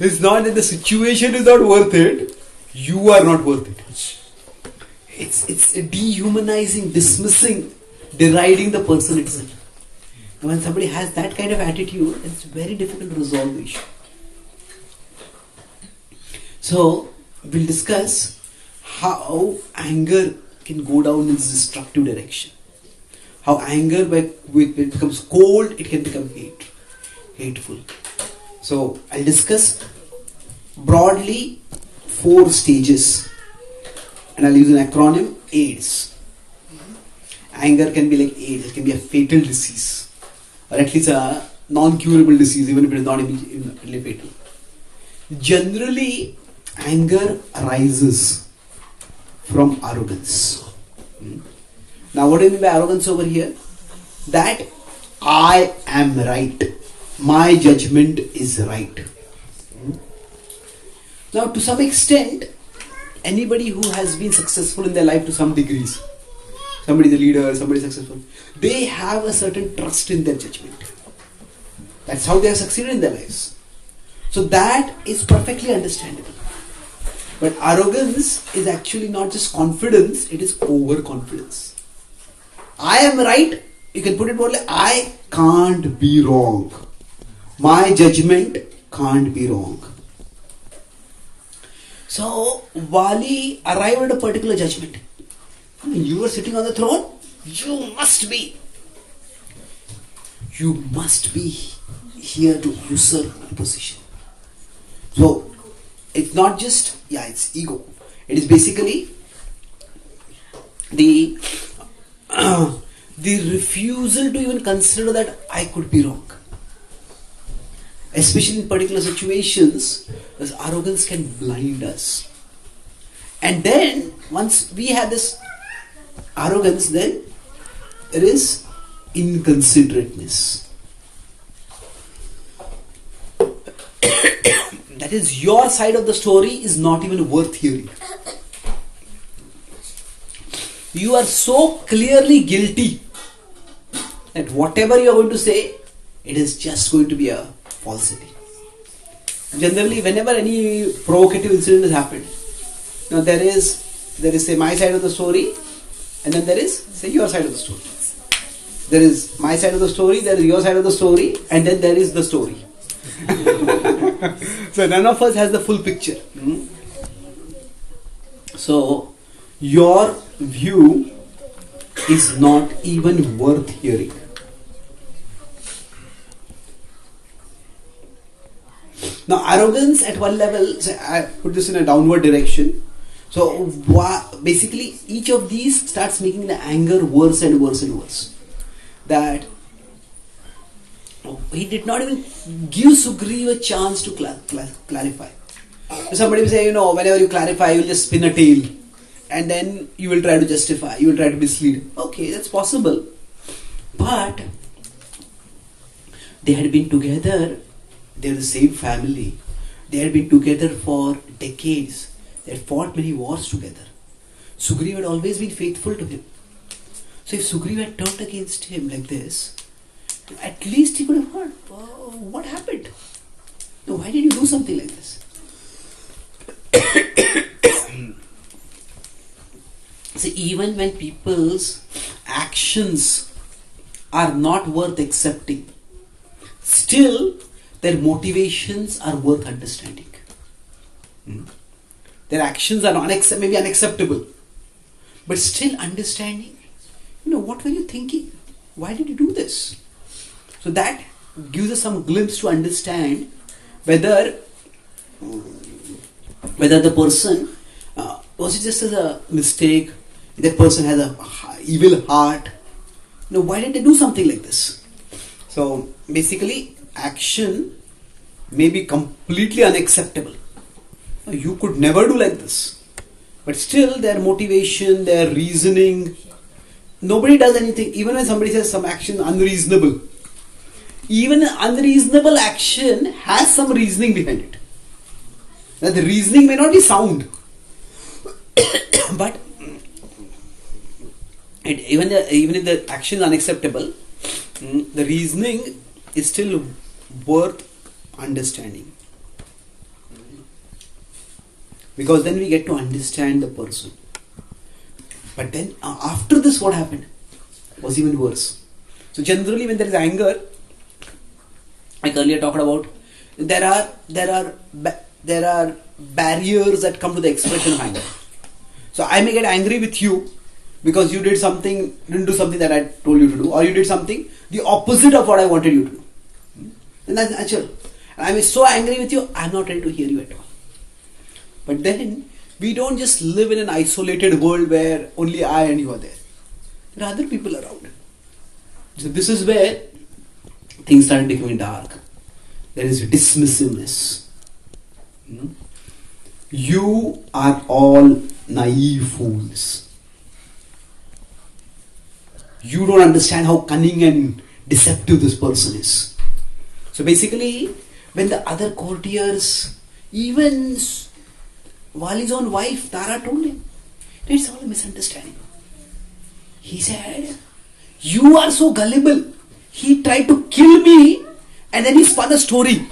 It's not that the situation is not worth it, you are not worth it. It's dehumanizing, dismissing, deriding the person itself. And when somebody has that kind of attitude, it's very difficult to resolve the issue. So, we'll discuss how anger can go down in this destructive direction. How anger, when it becomes cold, it can become hateful. So, I'll discuss broadly 4 stages. And I'll use an acronym, AIDS. Anger can be like AIDS, it can be a fatal disease. Or at least a non-curable disease, even if it is not immediately fatal. Generally, anger arises from arrogance. Now, what do you mean by arrogance over here? That I am right. My judgment is right. Now, to some extent, anybody who has been successful in their life to some degrees, somebody the leader, somebody successful, they have a certain trust in their judgment. That's how they have succeeded in their lives. So that is perfectly understandable. But arrogance is actually not just confidence, it is overconfidence. I am right, you can put it more like, I can't be wrong. My judgment can't be wrong. So Vali arrived at a particular judgment. You are sitting on the throne, you must be here to usurp my position. So it's not just, it's ego. It is basically the refusal to even consider that I could be wrong. Especially in particular situations, this arrogance can blind us. And then, once we have this arrogance, then there is inconsiderateness. That is, your side of the story is not even worth hearing. You are so clearly guilty that whatever you are going to say, it is just going to be a falsity. Generally, whenever any provocative incident has happened, there is say my side of the story, and then there is say your side of the story. There is my side of the story, there is your side of the story, and then there is the story. So none of us has the full picture. So your view is not even worth hearing. Now arrogance at one level, so I put this in a downward direction. So basically each of these starts making the anger worse and worse and worse. That he did not even give Sugriva a chance to clarify. So somebody will say, whenever you clarify, you will just spin a tale. And then you will try to justify, you will try to mislead. Okay, that's possible. But they had been together, they were the same family. They had been together for decades. They had fought many wars together. Sugriva had always been faithful to him. So if Sugriva had turned against him like this, at least he could have heard, what happened? Why did you do something like this? So even when people's actions are not worth accepting, still their motivations are worth understanding. Their actions are maybe unacceptable, but still understanding, what were you thinking? Why did you do this? So that gives us some glimpse to understand whether the person, was it just as a mistake? That person has a evil heart. Why did they do something like this? So basically, action may be completely unacceptable. You could never do like this. But still their motivation, their reasoning, nobody does anything. Even when somebody says some action unreasonable, even an unreasonable action has some reasoning behind it. Now the reasoning may not be sound, but even if the action is unacceptable, the reasoning is still worth understanding. Because then we get to understand the person. But then after this, what happened was even worse. So generally when there is anger, like earlier talked about, there are barriers that come to the expression of anger. So I may get angry with you because you didn't do something that I told you to do, or you did something the opposite of what I wanted you to do. And that's natural. And I am so angry with you, I am not ready to hear you at all. But then we don't just live in an isolated world where only I and you are there. There are other people around. So this is where things started becoming dark. There is dismissiveness. You are all naive fools. You don't understand how cunning and deceptive this person is. So basically, when the other courtiers even Wali's own wife, Tara, told him, it's all a misunderstanding. He said, you are so gullible. He tried to kill me and then he spun a story.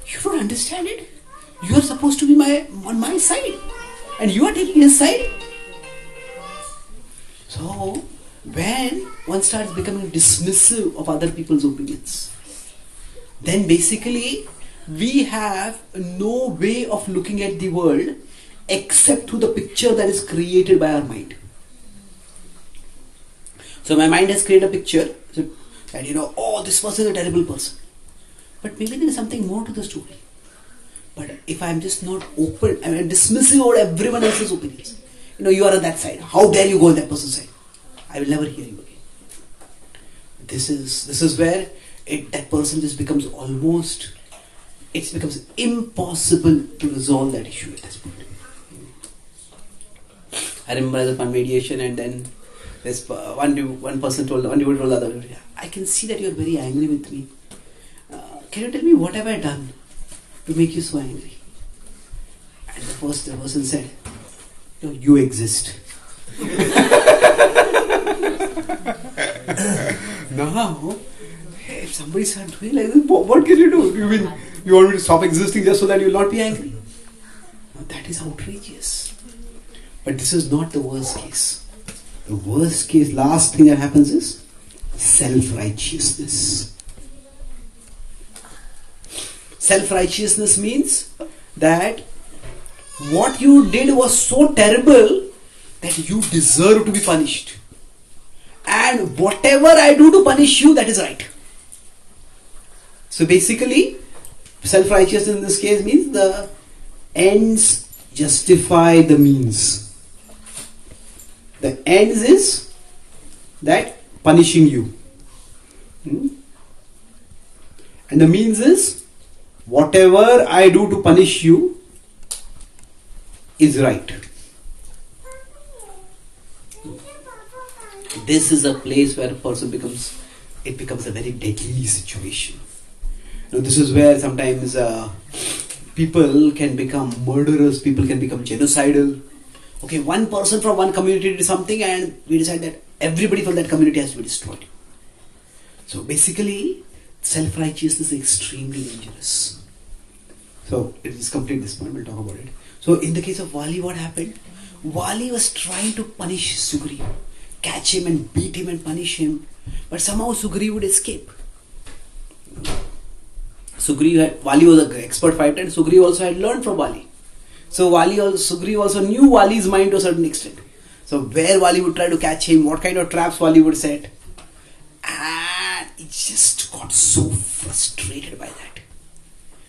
You don't understand it. You are supposed to be on my side and you are taking his side. So, when one starts becoming dismissive of other people's opinions, then basically we have no way of looking at the world except through the picture that is created by our mind. So my mind has created a picture and oh, this person is a terrible person. But maybe there is something more to the story. But if I am just not open, I am dismissive of everyone else's opinions. You are on that side. How dare you go on that person's side? I will never hear you again. This is where that person just becomes it becomes impossible to resolve that issue at this point. I remember I was on mediation and then this one person told the other, I can see that you are very angry with me. Can you tell me what have I done to make you so angry? And the person said, you exist. Now, if somebody starts doing like this, what can you do? You mean you want me to stop existing just so that you will not be angry? Now, that is outrageous. But this is not the worst case. The worst case, last thing that happens is self-righteousness. Self-righteousness means that what you did was so terrible that you deserve to be punished. And whatever I do to punish you, that is right. So basically, self-righteousness in this case means the ends justify the means. The ends is that punishing you. And the means is whatever I do to punish you is right. This is a place where a person becomes a very deadly situation. This is where sometimes people can become murderers, people can become genocidal. Okay, one person from one community did something and we decide that everybody from that community has to be destroyed. So basically, self-righteousness is extremely dangerous. So it is complete this point, we'll talk about it. So in the case of Wali, what happened? Wali was trying to punish Sugriv, catch him and beat him and punish him, but somehow Sugriv would escape. Wali was an expert fighter and Sugriv also had learned from Wali. So Sugriv also knew Wali's mind to a certain extent. So where Wali would try to catch him, what kind of traps Wali would set. And he just got so frustrated by that.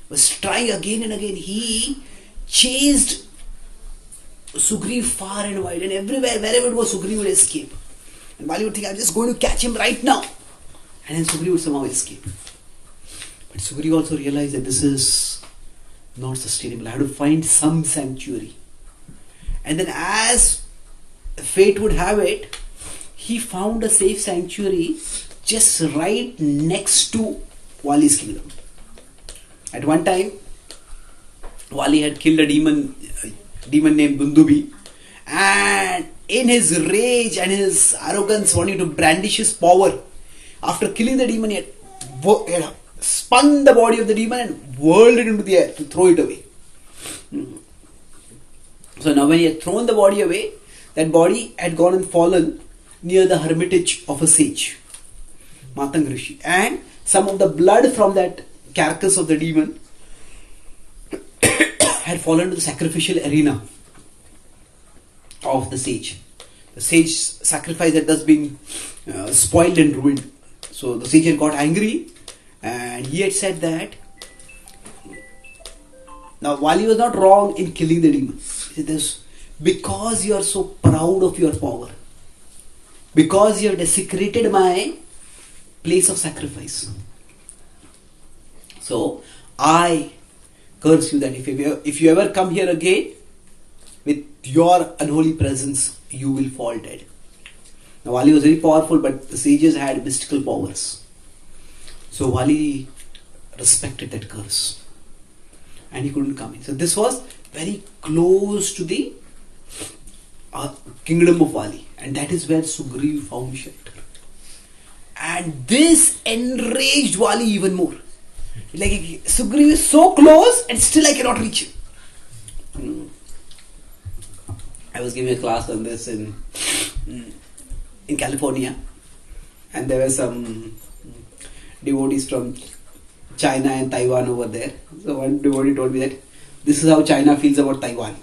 Was trying again and again. He chased Sugriv far and wide, and everywhere, wherever it was, Sugriv would escape. And Wali would think, I'm just going to catch him right now. And then Sugriv would somehow escape. But Sugriv also realized that this is not sustainable. I have to find some sanctuary. And then as fate would have it, he found a safe sanctuary just right next to Wali's kingdom. At one time, Wali had killed a demon named Bundubi, and in his rage and his arrogance, wanting to brandish his power, after killing the demon, he had spun the body of the demon and whirled it into the air to throw it away. So now when he had thrown the body away, that body had gone and fallen near the hermitage of a sage, Matang Rishi, and some of the blood from that carcass of the demon had fallen to the sacrificial arena of the sage. The sage sacrifice had thus been spoiled and ruined. So the sage had got angry and he had said that now Wali was not wrong in killing the demon. He said this, because you are so proud of your power, because you have desecrated my place of sacrifice, so I curse you that if you ever come here again with your unholy presence, you will fall dead. Now Wali was very powerful, but the sages had mystical powers. So Wali respected that curse. and he couldn't come in. So this was very close to the kingdom of Vali, and that is where Sugriv found shelter. And this enraged Vali even more. Like Sugriv is so close and still I cannot reach him. I was giving a class on this in California, and there were some devotees from China and Taiwan over there. So one devotee told me that this is how China feels about Taiwan.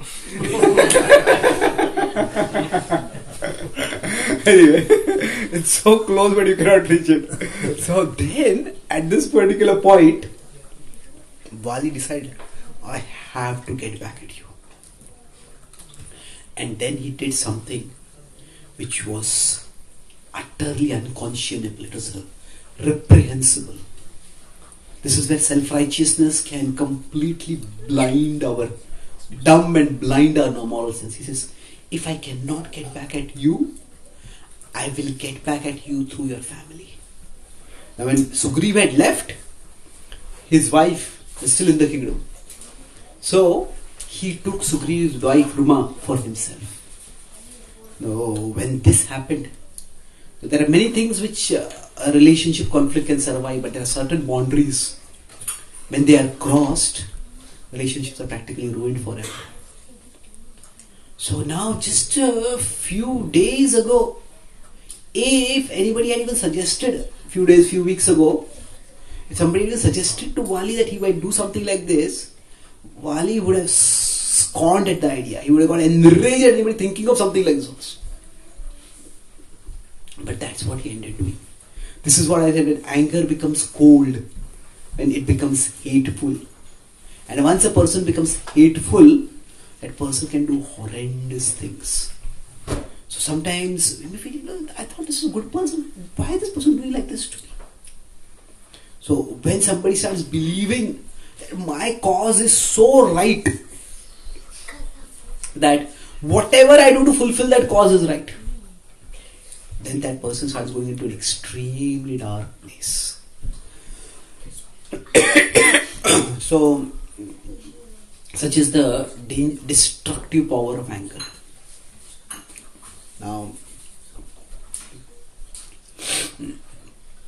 Anyway, it's so close but you cannot reach it. So then, at this particular point, Vali decided, I have to get back at you. And then he did something which was utterly unconscionable. It was reprehensible. This is where self-righteousness can completely dumb and blind our moral sense. He says, if I cannot get back at you, I will get back at you through your family. Now when Sugriva had left, his wife is still in the kingdom. So he took Sugriva's wife Ruma for himself. Now when this happened, there are many things which a relationship conflict can survive, but there are certain boundaries. When they are crossed, relationships are practically ruined forever. So now just a few days ago, if anybody had even suggested, few weeks ago, if somebody even suggested to Vali that he might do something like this, Vali would have scorned at the idea. He would have got enraged at anybody thinking of something like this. But that's what he ended doing. This is what I said, when anger becomes cold, when it becomes hateful. And once a person becomes hateful, that person can do horrendous things. So sometimes we feel, I thought this is a good person. Why is this person doing like this to me? So when somebody starts believing that my cause is so right, that whatever I do to fulfill that cause is right, then that person starts going into an extremely dark place. So, such is the destructive power of anger. Now,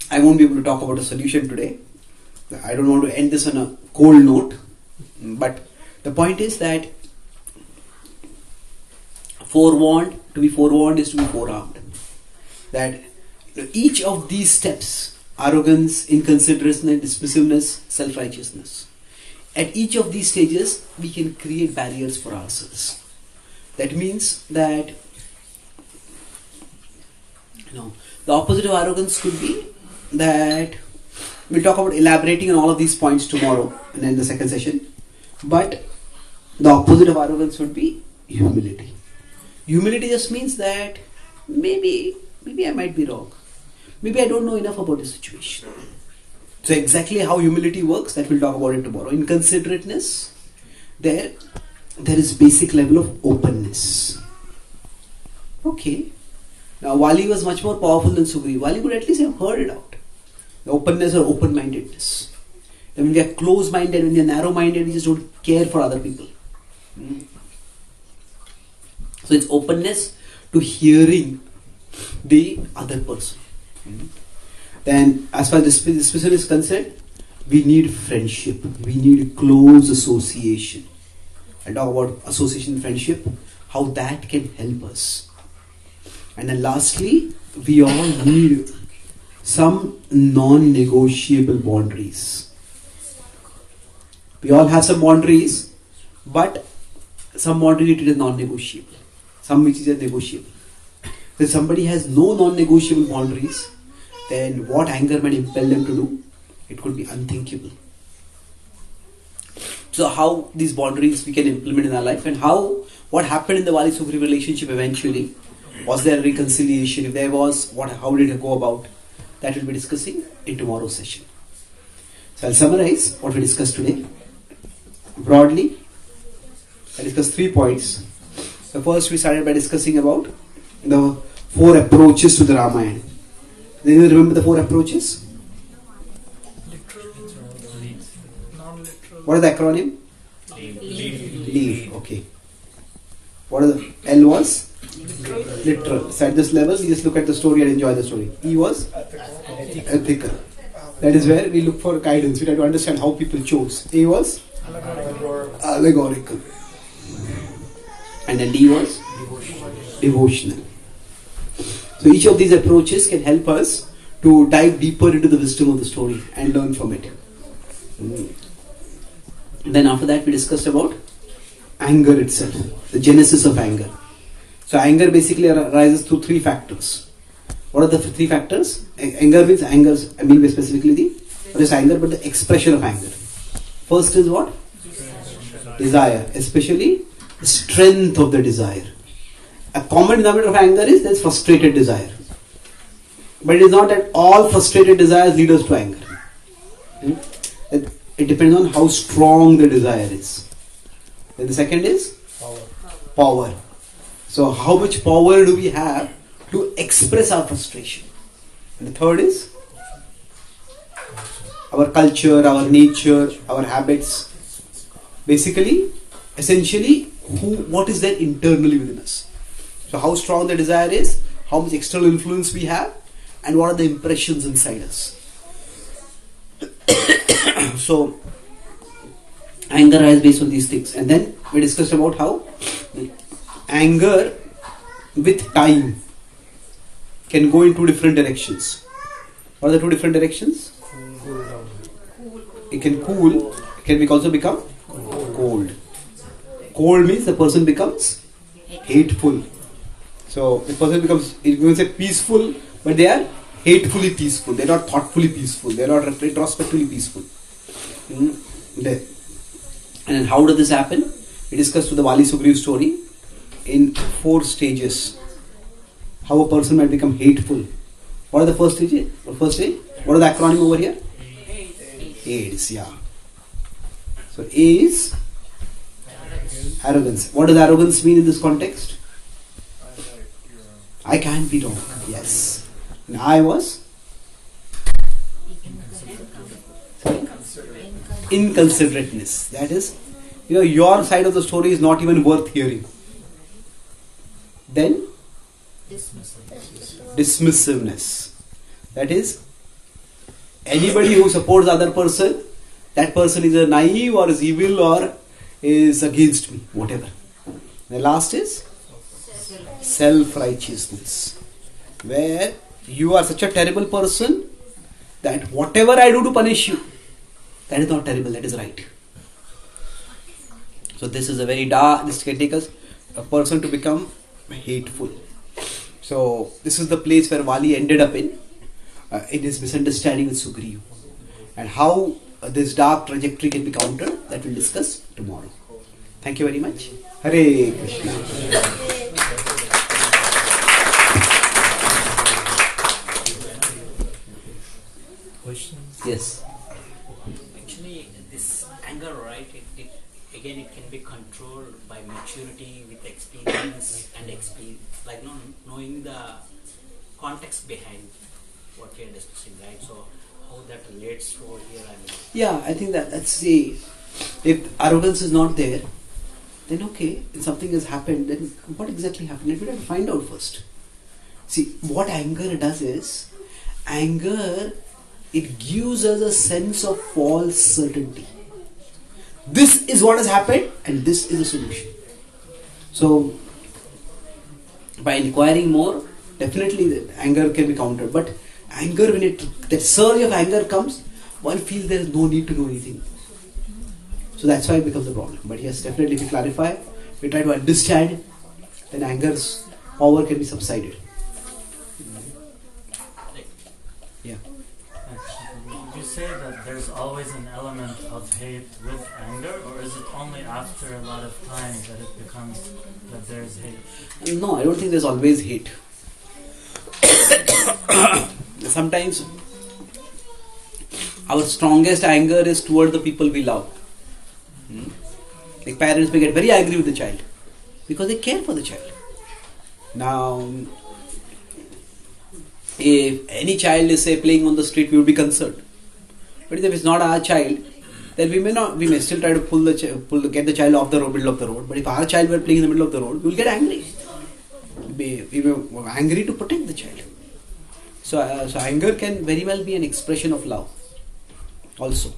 I won't be able to talk about a solution today. I don't want to end this on a cold note. But the point is that to be forewarned is to be forearmed. That each of these steps, arrogance, inconsiderateness, dismissiveness, self-righteousness, at each of these stages, we can create barriers for ourselves. That means that the opposite of arrogance could be that we'll talk about elaborating on all of these points tomorrow and in the second session. But the opposite of arrogance would be humility. Humility just means that maybe I might be wrong. Maybe I don't know enough about the situation. So exactly how humility works, that we'll talk about it tomorrow. Inconsiderateness, there is basic level of openness. Okay. Now Vali was much more powerful than Sugriva. Vali could at least have heard it out. The openness or open-mindedness. And when we are close-minded, when we are narrow-minded, we just don't care for other people. So it's openness to hearing the other person. Then as far as this person is concerned, we need friendship. We need close association. I'll talk about association and friendship, how that can help us. And then lastly, we all need some non-negotiable boundaries. We all have some boundaries, but some boundaries it is non-negotiable. Some which is negotiable. If somebody has no non-negotiable boundaries, then what anger might impel them to do? It could be unthinkable. So how these boundaries we can implement in our life, and what happened in the Vali-Sugriva relationship eventually? Was there a reconciliation? If there was, how did it go about? That we'll be discussing in tomorrow's session. So I'll summarize what we discussed today. Broadly, I discussed 3 points. So first we started by discussing about the 4 approaches to the Ramayana. Do you remember the 4 approaches? Literal, non-literal. What is the acronym? Lead. Okay. What is the L was? Literal. So at this level, we just look at the story and enjoy the story. E was ethical. That is where we look for guidance. We try to understand how people chose. A was allegorical. And then D was devotional. So each of these approaches can help us to dive deeper into the wisdom of the story and learn from it. Then after that we discussed about anger itself, the genesis of anger. So anger basically arises through three factors. What are the three factors? Anger means I mean specifically not just anger but the expression of anger. First is what? Desire, especially the strength of the desire. A common denominator of anger is there's frustrated desire. But it is not that all frustrated desires lead us to anger. It depends on how strong the desire is. Then the second is power. So how much power do we have to express our frustration? And the third is our culture, our nature, our habits. Basically, essentially, what is there internally within us? So how strong the desire is, how much external influence we have, and what are the impressions inside us. So anger is based on these things. And then we discussed about how anger with time can go in two different directions. What are the two different directions? It can cool, it can also become cold. Cold means the person becomes hateful. So the person becomes, it can say peaceful, but they are hatefully peaceful. They are not thoughtfully peaceful. They are not retrospectively peaceful. And how does this happen? We discussed with the Vali Sugriv story in 4 stages. How a person might become hateful. What are the first stages? First stage? What are the acronym over here? AIDS, yeah. So A is arrogance. What does arrogance mean in this context? I can't be wrong. Yes. And I was inconsiderateness. That is, your side of the story is not even worth hearing. Then dismissiveness. That is, anybody who supports the other person, that person is a naive or is evil or is against me, whatever. The last is self-righteousness, where you are such a terrible person that whatever I do to punish you, that is not terrible, that is right. So this is a very dark, this can take us a person to become hateful. So this is the place where Vali ended up in his misunderstanding with Sugriva. And how this dark trajectory can be countered, that we'll discuss tomorrow. Thank you very much. Hare Krishna. Questions? Yes. Actually, this anger, right? It again, it can be controlled by maturity with experience and like knowing the context behind what we are discussing, right? So how that relates over here. Yeah, I think that's the, if arrogance is not there, then okay, if something has happened, then what exactly happened? Let me try to find out first. See, what anger does is, anger, it gives us a sense of false certainty. This is what has happened and this is the solution. So, by inquiring more, definitely the anger can be countered. But anger, when that surge of anger comes, one feels there is no need to know anything. So that's why it becomes a problem. But yes, definitely if we clarify, we try to understand, then anger's power can be subsided. Yeah. Would you say that there's always an element of hate with anger, or is it only after a lot of time that it becomes that there's hate? No, I don't think there's always hate. Sometimes our strongest anger is toward the people we love. Like parents may get very angry with the child because they care for the child. Now, if any child is say playing on the street, we would be concerned. But if it's not our child, then we may still try to get the child off the middle of the road. But if our child were playing in the middle of the road, we will get angry. We were angry to protect the child. So anger can very well be an expression of love also.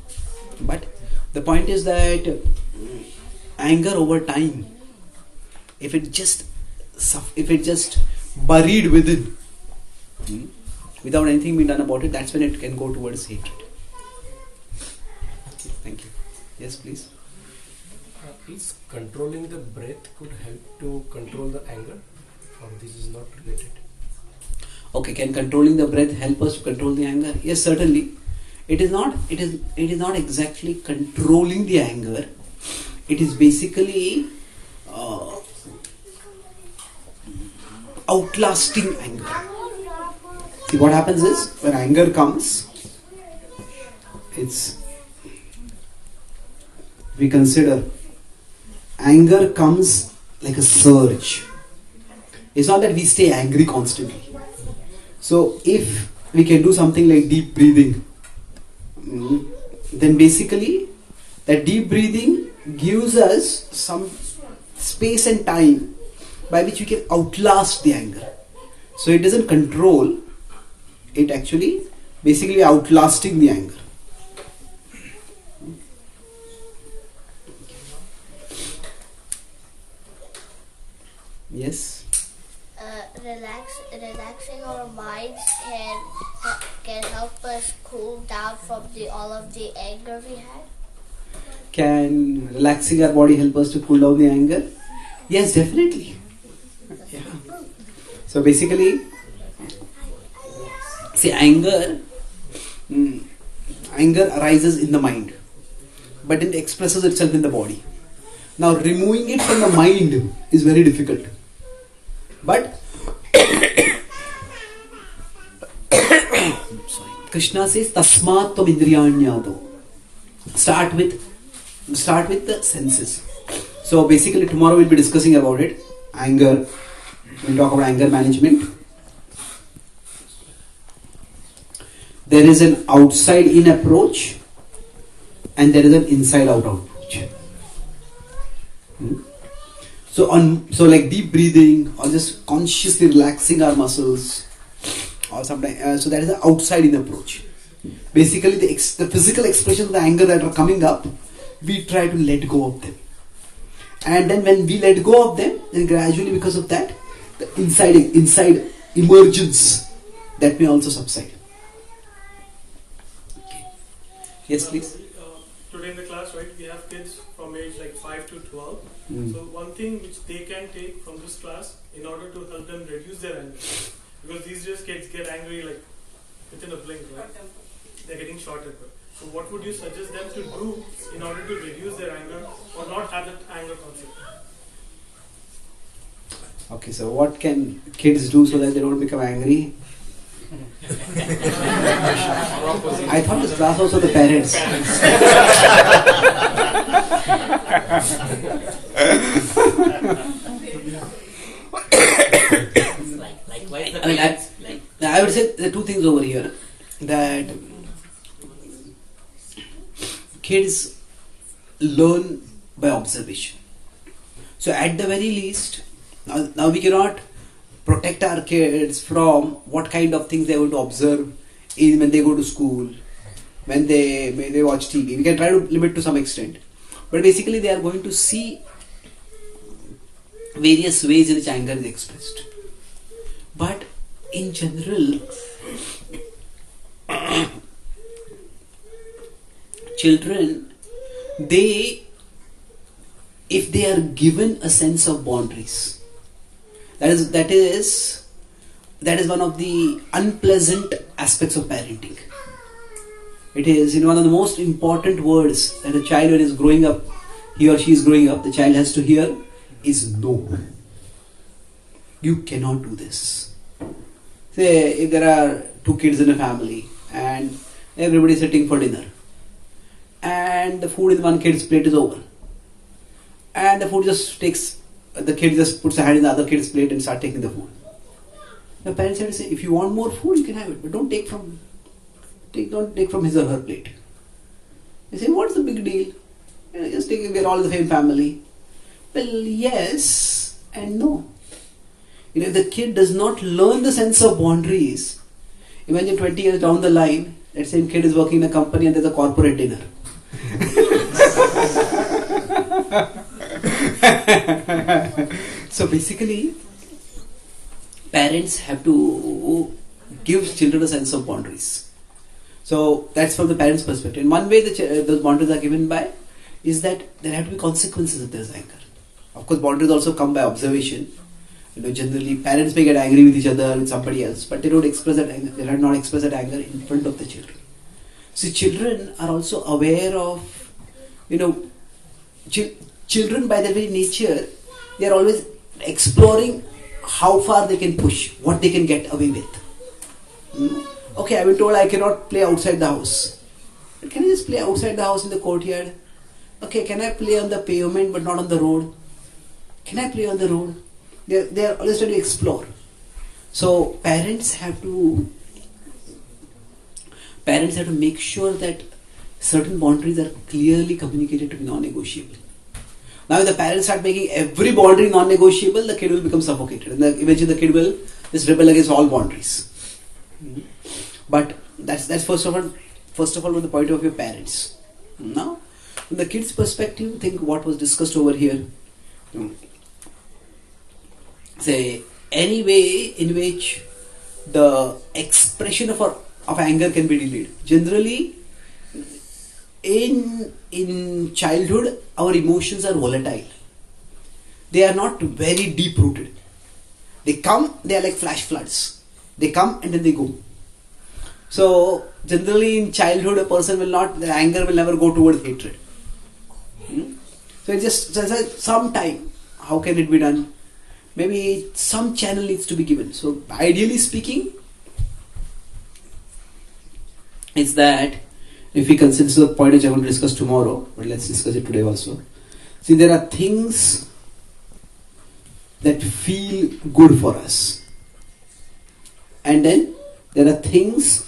But the point is that anger over time, if it just buried within, without anything being done about it, that's when it can go towards hatred. Okay, thank you. Yes, please. Is controlling the breath could help to control the anger, or this is not related? Okay, can controlling the breath help us to control the anger? Yes, certainly. It is not exactly controlling the anger. It is basically outlasting anger. See, what happens is, when anger comes, we consider anger comes like a surge. It's not that we stay angry constantly. So if we can do something like deep breathing, then basically that deep breathing gives us some space and time by which we can outlast the anger. So it doesn't control, it actually basically outlasting the anger. Yes? Relaxing our minds can help us cool down from all of the anger we had. Can relaxing our body help us to cool down the anger? Yes, definitely. Yeah. So basically, see, anger arises in the mind, but it expresses itself in the body. Now, removing it from the mind is very difficult. But Krishna says, Tasmat tvam indriyanyado. Start with the senses. So basically tomorrow we'll be discussing about it. Anger. We'll talk about anger management. There is an outside in approach and there is an inside out approach. So like deep breathing or just consciously relaxing our muscles or sometimes, so that is the outside in approach. Basically the physical expressions of the anger that are coming up, we try to let go of them. And then when we let go of them, then gradually because of that, the inside emergence, that may also subside. Okay. Yes, please. Today in the class, right, we have kids from age like 5 to 12. So one thing which they can take from this class in order to help them reduce their anger, because these days kids get angry like within a blink, right? They're getting shorted. So what would you suggest them to do in order to reduce their anger or not have that anger concept? Okay, so what can kids do so that they don't become angry? I thought this class was for the parents. I would say there are two things over here. That kids learn by observation. So at the very least, now we cannot protect our kids from what kind of things they are going to observe when they go to school, when they watch TV. We can try to limit to some extent. But basically they are going to see various ways in which anger is expressed. But in general, children, if they are given a sense of boundaries, that is one of the unpleasant aspects of parenting. It is one of the most important words that a child, when is growing up, he or she is growing up, the child has to hear is no. You cannot do this. Say if there are two kids in a family and everybody is sitting for dinner and the food in one kid's plate is over and the kid just puts a hand in the other kid's plate and start taking the food. The parents have to say, if you want more food, you can have it, but don't take from his or her plate. You say, what's the big deal? Just take, we're all the same family. Well, yes and no. If the kid does not learn the sense of boundaries, imagine 20 years down the line, that same kid is working in a company and there's a corporate dinner. So basically, parents have to give children a sense of boundaries. So that's from the parents' perspective. And one way those boundaries are given by is that there have to be consequences if there's anger. Of course, boundaries also come by observation. Generally, parents may get angry with each other, with somebody else, but they don't express that anger. They have not expressed that anger in front of the children. See, children are also aware of, children by their very nature, they are always exploring how far they can push, what they can get away with. Okay, I've been told I cannot play outside the house. But can I just play outside the house in the courtyard? Okay, can I play on the pavement but not on the road? Can I play on the road? They are always trying to explore. So parents have to make sure that certain boundaries are clearly communicated to be non-negotiable. Now if the parents start making every boundary non-negotiable, the kid will become suffocated and eventually the kid will just rebel against all boundaries. But that's first of all from the point of view of parents. Now, from the kid's perspective, think what was discussed over here. Say any way in which the expression of anger can be delayed. Generally, in childhood, our emotions are volatile. They are not very deep rooted. They come, they are like flash floods. They come and then they go. So generally in childhood, the anger will never go towards hatred. So it's just some time. How can it be done? Maybe some channel needs to be given. So ideally speaking, it's that if we consider the point which I want to discuss tomorrow, but let's discuss it today also. See, there are things that feel good for us. And then there are things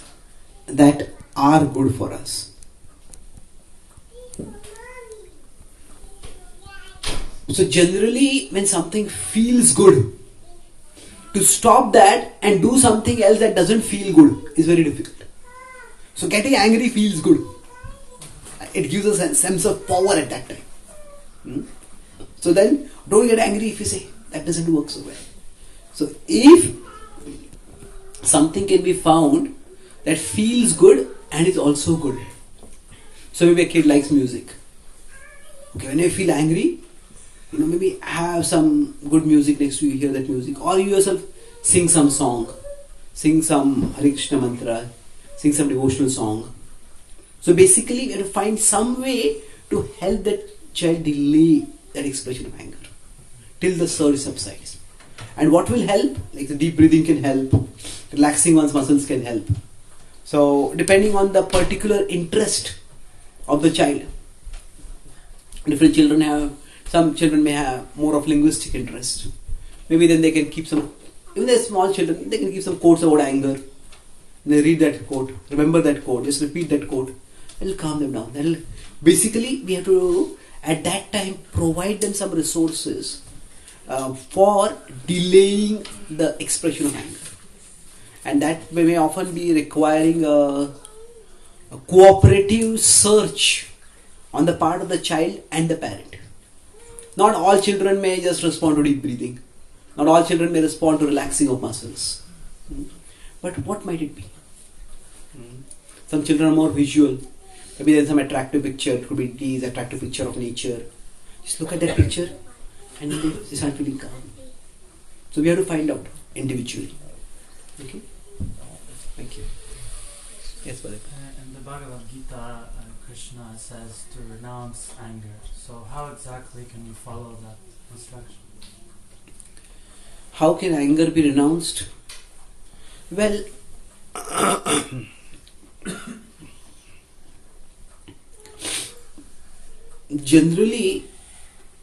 that are good for us. So generally, when something feels good, to stop that and do something else that doesn't feel good is very difficult. So getting angry feels good. It gives us a sense of power at that time. So then, don't get angry if you say, that doesn't work so well. So if something can be found that feels good and is also good. So maybe a kid likes music. Okay, when you feel angry, maybe have some good music next to you, hear that music. Or you yourself sing some song. Sing some Hare Krishna mantra. Sing some devotional song. So basically, we have to find some way to help that child delay that expression of anger till the surge subsides. And what will help? Like the deep breathing can help. Relaxing one's muscles can help. So depending on the particular interest of the child, different children have, some children may have more of linguistic interest. Maybe then they can keep some, even they're small children, they can keep some quotes about anger. They read that quote, remember that quote, just repeat that quote. It'll calm them down. Basically, we have to, at that time, provide them some resources for delaying the expression of anger. And that may often be requiring a cooperative search on the part of the child and the parent. Not all children may just respond to deep breathing. Not all children may respond to relaxing of muscles. But what might it be? Some children are more visual. Maybe there's some attractive picture. It could be these attractive picture of nature. Just look at that picture and they start feeling calm. So we have to find out individually. Okay? Thank you. Yes, Bhagavad. In the Bhagavad Gita, Krishna says to renounce anger. So how exactly can you follow that instruction? How can anger be renounced? Well, generally,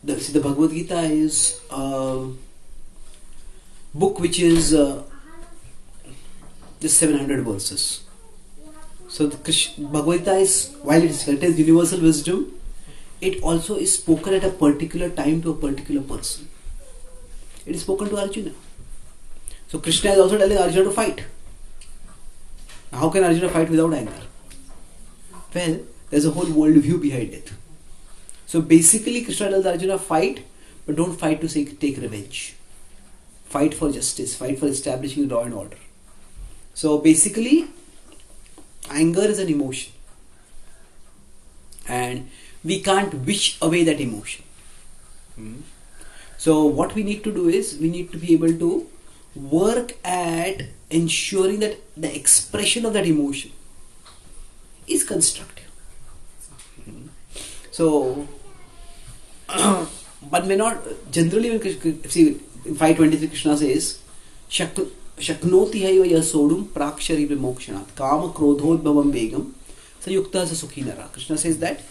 the Bhagavad Gita is a book which is just 700 verses. So the Bhagavad Gita is, while it contains universal wisdom, it also is spoken at a particular time to a particular person. It is spoken to Arjuna. So Krishna is also telling Arjuna to fight. How can Arjuna fight without anger? Well, there's a whole worldview behind it. So basically Krishna tells Arjuna, fight, but don't fight to take revenge. Fight for justice, fight for establishing law and order. So basically, anger is an emotion. And we can't wish away that emotion. So what we need to do is, we need to be able to work at ensuring that the expression of that emotion is constructive. So, but we're not, generally when see, in 523 Krishna says, Shaknoti haiva yasodum prakshari vimokshanat kama krodhodbhavam vegam sayukta sa sukhinara. Krishna says that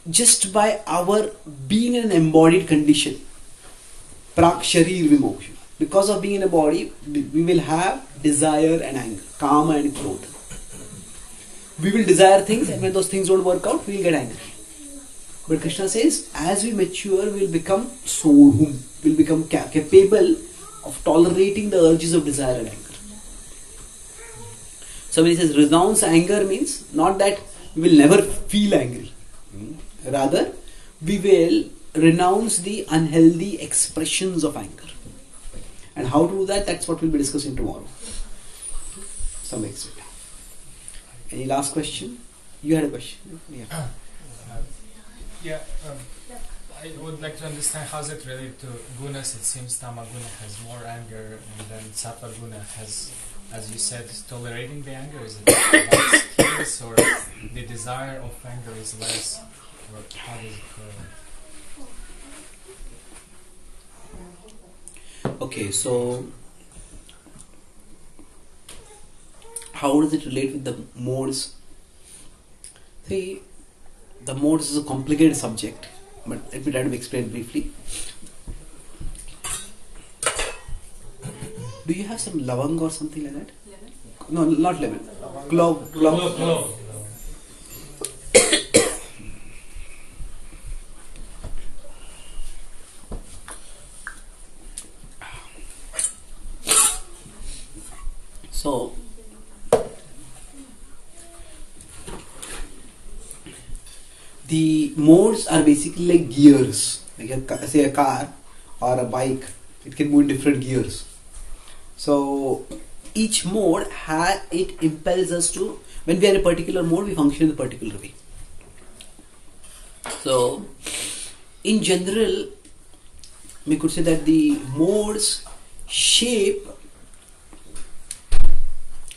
just by our being in an embodied condition, praksharir vimokshan, because of being in a body, we will have desire and anger, kama and krodha. We will desire things, and when those things don't work out, we will get angry. But Krishna says, as we mature, we will become sohum, we will become capable of tolerating the urges of desire and anger. So when he says renounce anger, means not that we will never feel angry. Rather, we will renounce the unhealthy expressions of anger. And how to do that, that's what we'll be discussing tomorrow. Some extent. Any last question? You had a question? Yeah. I would like to understand how is it related to gunas. It seems tamaguna has more anger, and then sattva guna has, as you said, tolerating the anger. Is it about skills, or the desire of anger is less, or how does it correlate? Okay, so how does it relate with the modes? See, the modes is a complicated subject, but let me try to explain briefly. Do you have some lavang or something like that? Lemon? No, not lemon. Clove. Clove. So, the modes are basically like gears. Like say a car or a bike, it can move in different gears. So each mode it impels us to, when we are in a particular mode, we function in a particular way. So in general, we could say that the modes shape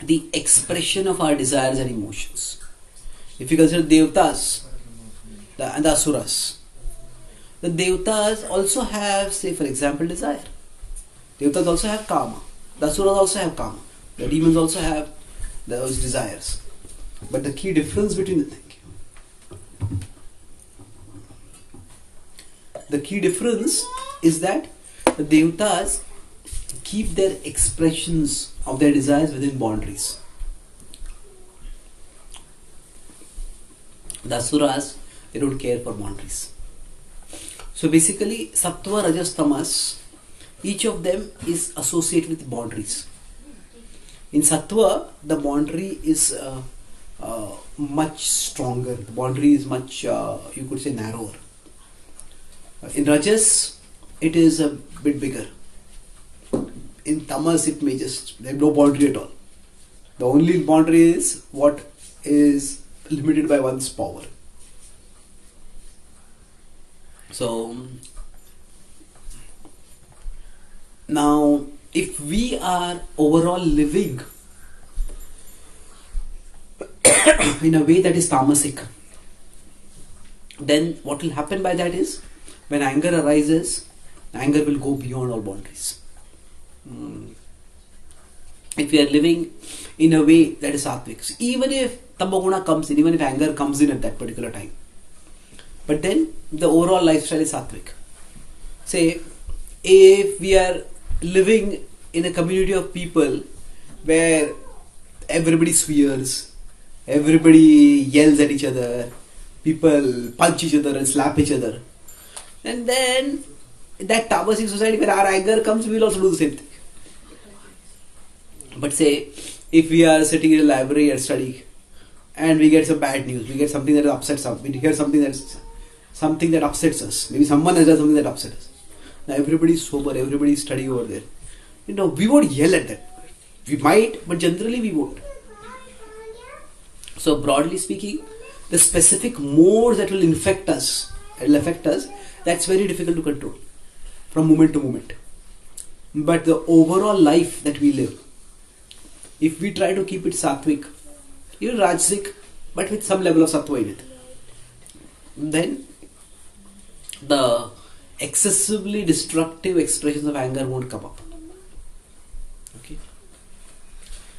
the expression of our desires and emotions. If you consider Devatas and the Asuras, the Devatas also have, say for example, desire. Devatas also have Kama. The Asuras also have Kama. The demons also have those desires. But the key difference between the key difference is that the Devatas keep their expressions of their desires within boundaries. The Asuras, they don't care for boundaries. So basically, Sattva, Rajas, Tamas, each of them is associated with boundaries. In Sattva, the boundary is much stronger. The boundary is much, you could say, narrower. In Rajas, it is a bit bigger. In Tamas, it may just, there is no boundary at all. The only boundary is what is limited by one's power. So, now, if we are overall living in a way that is tamasic, then what will happen by that is, when anger arises, anger will go beyond all boundaries. If we are living in a way that is sattvic, so even if tamoguna comes in, even if anger comes in at that particular time, but then the overall lifestyle is sattvic. Say, if we are living in a community of people where everybody swears Everybody yells at each other. People punch each other and slap each other. And then, in that tamasik society where our anger comes, we will also do the same thing. But say, if we are sitting in a library and studying, and we get some bad news, we get something that upsets us, we hear something that upsets us. Maybe someone has done something that upsets us. Now everybody is sober, everybody is studying over there. We won't yell at that. We might, but generally we won't. So broadly speaking, the specific modes that will affect us, that's very difficult to control from moment to moment. But the overall life that we live, if we try to keep it sattvic, even rajasic, but with some level of sattva in it, then the excessively destructive expressions of anger won't come up. Okay.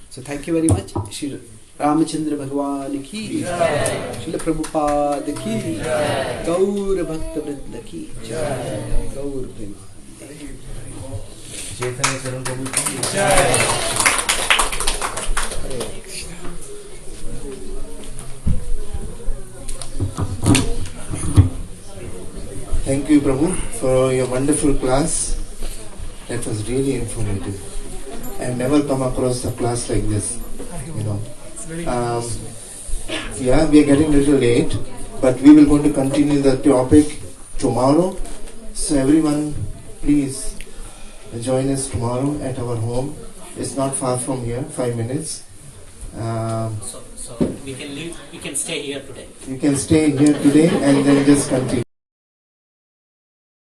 So thank you very much. Shri Ramachandra Bhagwan ki jai, Srila Prabhupada ki jai, Gaur Bhakta Vrinda ki jai, Gaur Prema, Chaitanya Charan Prabhu ki jai. Thank you, Prabhu, for your wonderful class. That was really informative. I've never come across a class like this. Yeah, we are getting a little late, but we will going to continue the topic tomorrow. So everyone, please join us tomorrow at our home. It's not far from here, 5 minutes. So we can leave. We can stay here today. You can stay here today and then just continue.